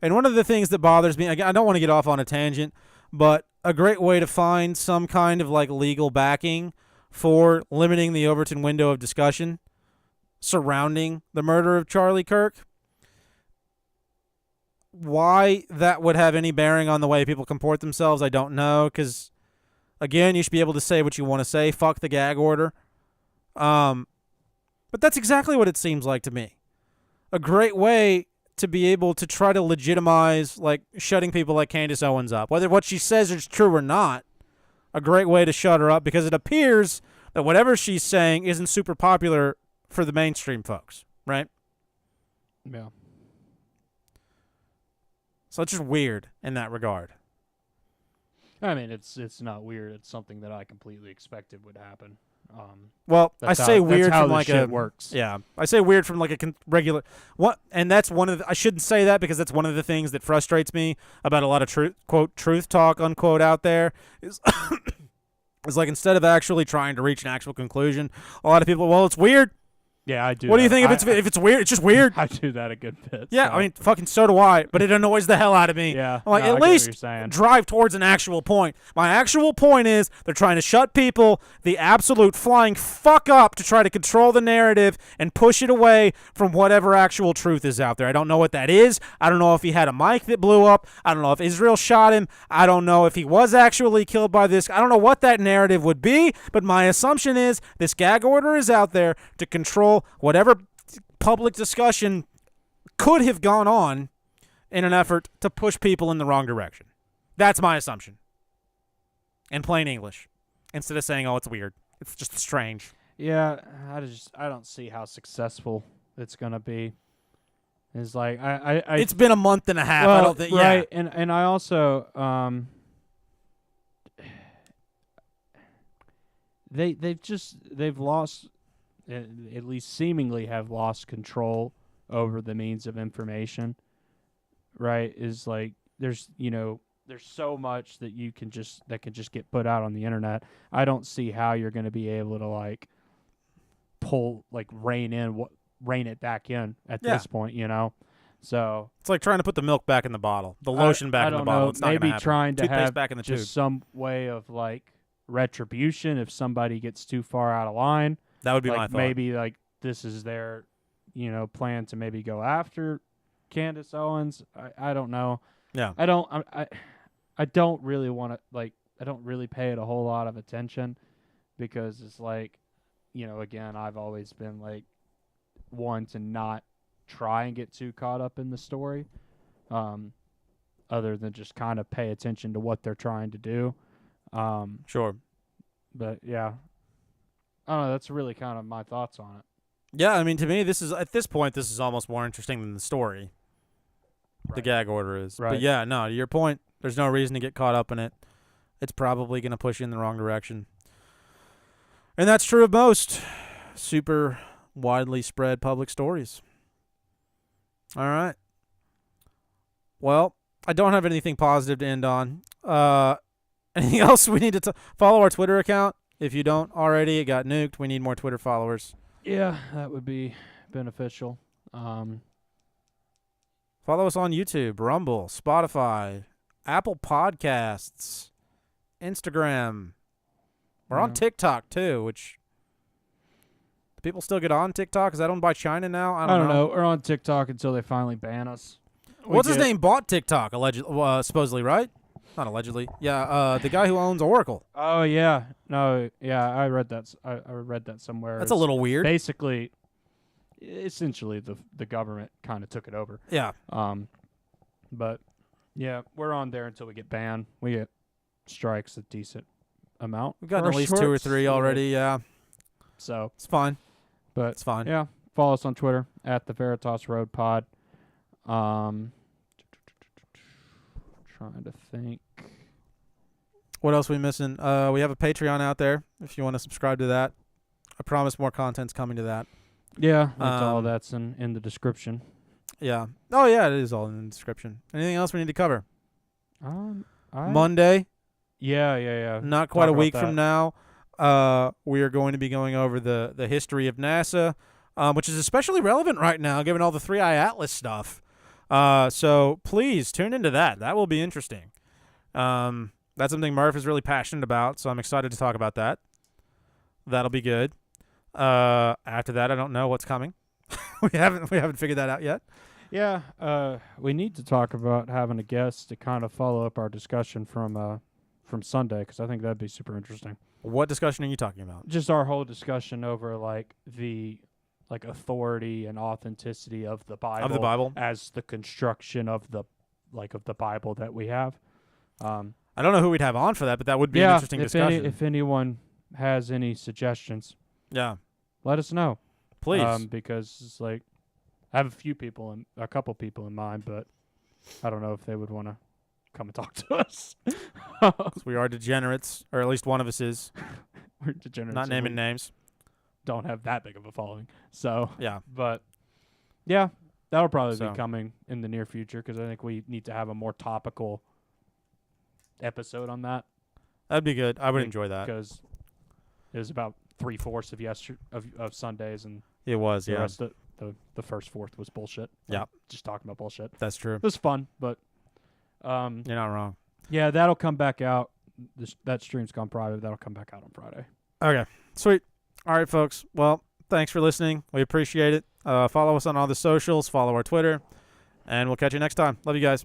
And one of the things that bothers me, I don't want to get off on a tangent, but a great way to find some kind of, like, legal backing for limiting the Overton window of discussion surrounding the murder of Charlie Kirk. Why that would have any bearing on the way people comport themselves, I don't know, because, again, you should be able to say what you want to say. Fuck the gag order. But that's exactly what it seems like to me. A great way to be able to try to legitimize, like, shutting people like Candace Owens up. Whether what she says is true or not, a great way to shut her up, because it appears that whatever she's saying isn't super popular for the mainstream folks, right? Yeah. So it's just weird in that regard. I mean, it's not weird. It's something that I completely expected would happen. Well, I say weird that's how from this like shit a works. Yeah, I say weird from like a regular what, and that's one of the, I shouldn't say that because that's one of the things that frustrates me about a lot of truth talk unquote out there is is like instead of actually trying to reach an actual conclusion, a lot of people, well, it's weird. Yeah, I do. What do you think if it's weird? It's just weird. I do that a good bit. Yeah, so. I mean, fucking so do I, but it annoys the hell out of me. Yeah, I'm like, no, I at get what least you're saying. drive towards an actual point. My actual point is they're trying to shut people the absolute flying fuck up to try to control the narrative and push it away from whatever actual truth is out there. I don't know what that is. I don't know if he had a mic that blew up. I don't know if Israel shot him. I don't know if he was actually killed by this. I don't know what that narrative would be, but my assumption is this gag order is out there to control whatever public discussion could have gone on in an effort to push people in the wrong direction. That's my assumption. In plain English. Instead of saying, oh, it's weird. It's just strange. Yeah, I don't see how successful it's gonna be. It's like it's been a month and a half. Well, I don't think. Right, yeah. and I also they've lost, at least seemingly have lost control over the means of information. Right, is like there's so much that can just get put out on the internet. I don't see how you're going to be able to like rein it back in at this point, So it's like trying to put the milk back in the bottle, the lotion back in the bottle. It's not maybe gonna happen. trying to Toothpaste have back in the just tube. some way of like retribution if somebody gets too far out of line. That would be like my thought. Maybe like this is their, plan to maybe go after Candace Owens. I don't know. Yeah. I don't really want to I don't really pay it a whole lot of attention because it's like, again, I've always been like one to not try and get too caught up in the story, other than just kind of pay attention to what they're trying to do. Sure. But yeah, I don't know. That's really kind of my thoughts on it. Yeah, I mean, to me, at this point, this is almost more interesting than the story. Right. The gag order is. Right. But yeah, no, to your point, there's no reason to get caught up in it. It's probably going to push you in the wrong direction. And that's true of most super widely spread public stories. All right. Well, I don't have anything positive to end on. Anything else we need to follow our Twitter account? If you don't already, it got nuked. We need more Twitter followers. Yeah, that would be beneficial. Follow us on YouTube, Rumble, Spotify, Apple Podcasts, Instagram. We're on TikTok too, which do people still get on TikTok? Is that owned by China now? I don't know. We're on TikTok until they finally ban us. What's his name? Bought TikTok, supposedly, right? Not allegedly. Yeah, the guy who owns Oracle. Oh yeah, no, yeah, I read that. I read that somewhere. That's a little weird. Basically, essentially the government kind of took it over. Yeah. But yeah, we're on there until we get banned. We get strikes a decent amount. We've gotten for at a least 2 or short 3 slate. already. Yeah. So, It's fine. but It's fine. yeah, follow us on Twitter at the Veritas Road Pod. Trying to think. What else are we missing? We have a Patreon out there if you want to subscribe to that. I promise more content's coming to that. Yeah, that's all Um, that's in the description. Yeah. Oh, yeah, it is all in the description. Anything else we need to cover? I Monday, yeah. not quite Talk a about week that. from now, we are going to be going over the history of NASA, which is especially relevant right now given all the 3i Atlas stuff. So please tune into that. That will be interesting. That's something Murph is really passionate about, so I'm excited to talk about that. That'll be good. After that, I don't know what's coming. we haven't figured that out yet. Yeah, we need to talk about having a guest to kind of follow up our discussion from Sunday, because I think that'd be super interesting. What discussion are you talking about? Just our whole discussion over the authority and authenticity of the Bible, Of the Bible? as the construction of the Bible that we have. I don't know who we'd have on for that, but that would be an interesting discussion. If anyone has any suggestions, Yeah, let us know. please. Because it's like I have a couple people in mind, but I don't know if they would want to come and talk to us. 'Cause we are degenerates, or at least one of us is. We're degenerates. Not and naming we names. Don't have that big of a following. So, Yeah. but yeah, that'll probably So. be coming in the near future, because I think we need to have a more topical episode on that, That'd be good. I would enjoy that. because it was about 3/4 of Sundays, and It was, the yeah. rest of the first fourth was bullshit. Yeah. Just talking about bullshit. That's true. It was fun, but You're not wrong. yeah, that'll come back out. That stream's gone private. That'll come back out on Friday. Okay, sweet. All right, folks. Well, thanks for listening. We appreciate it. Follow us on all the socials. Follow our Twitter. And we'll catch you next time. Love you guys.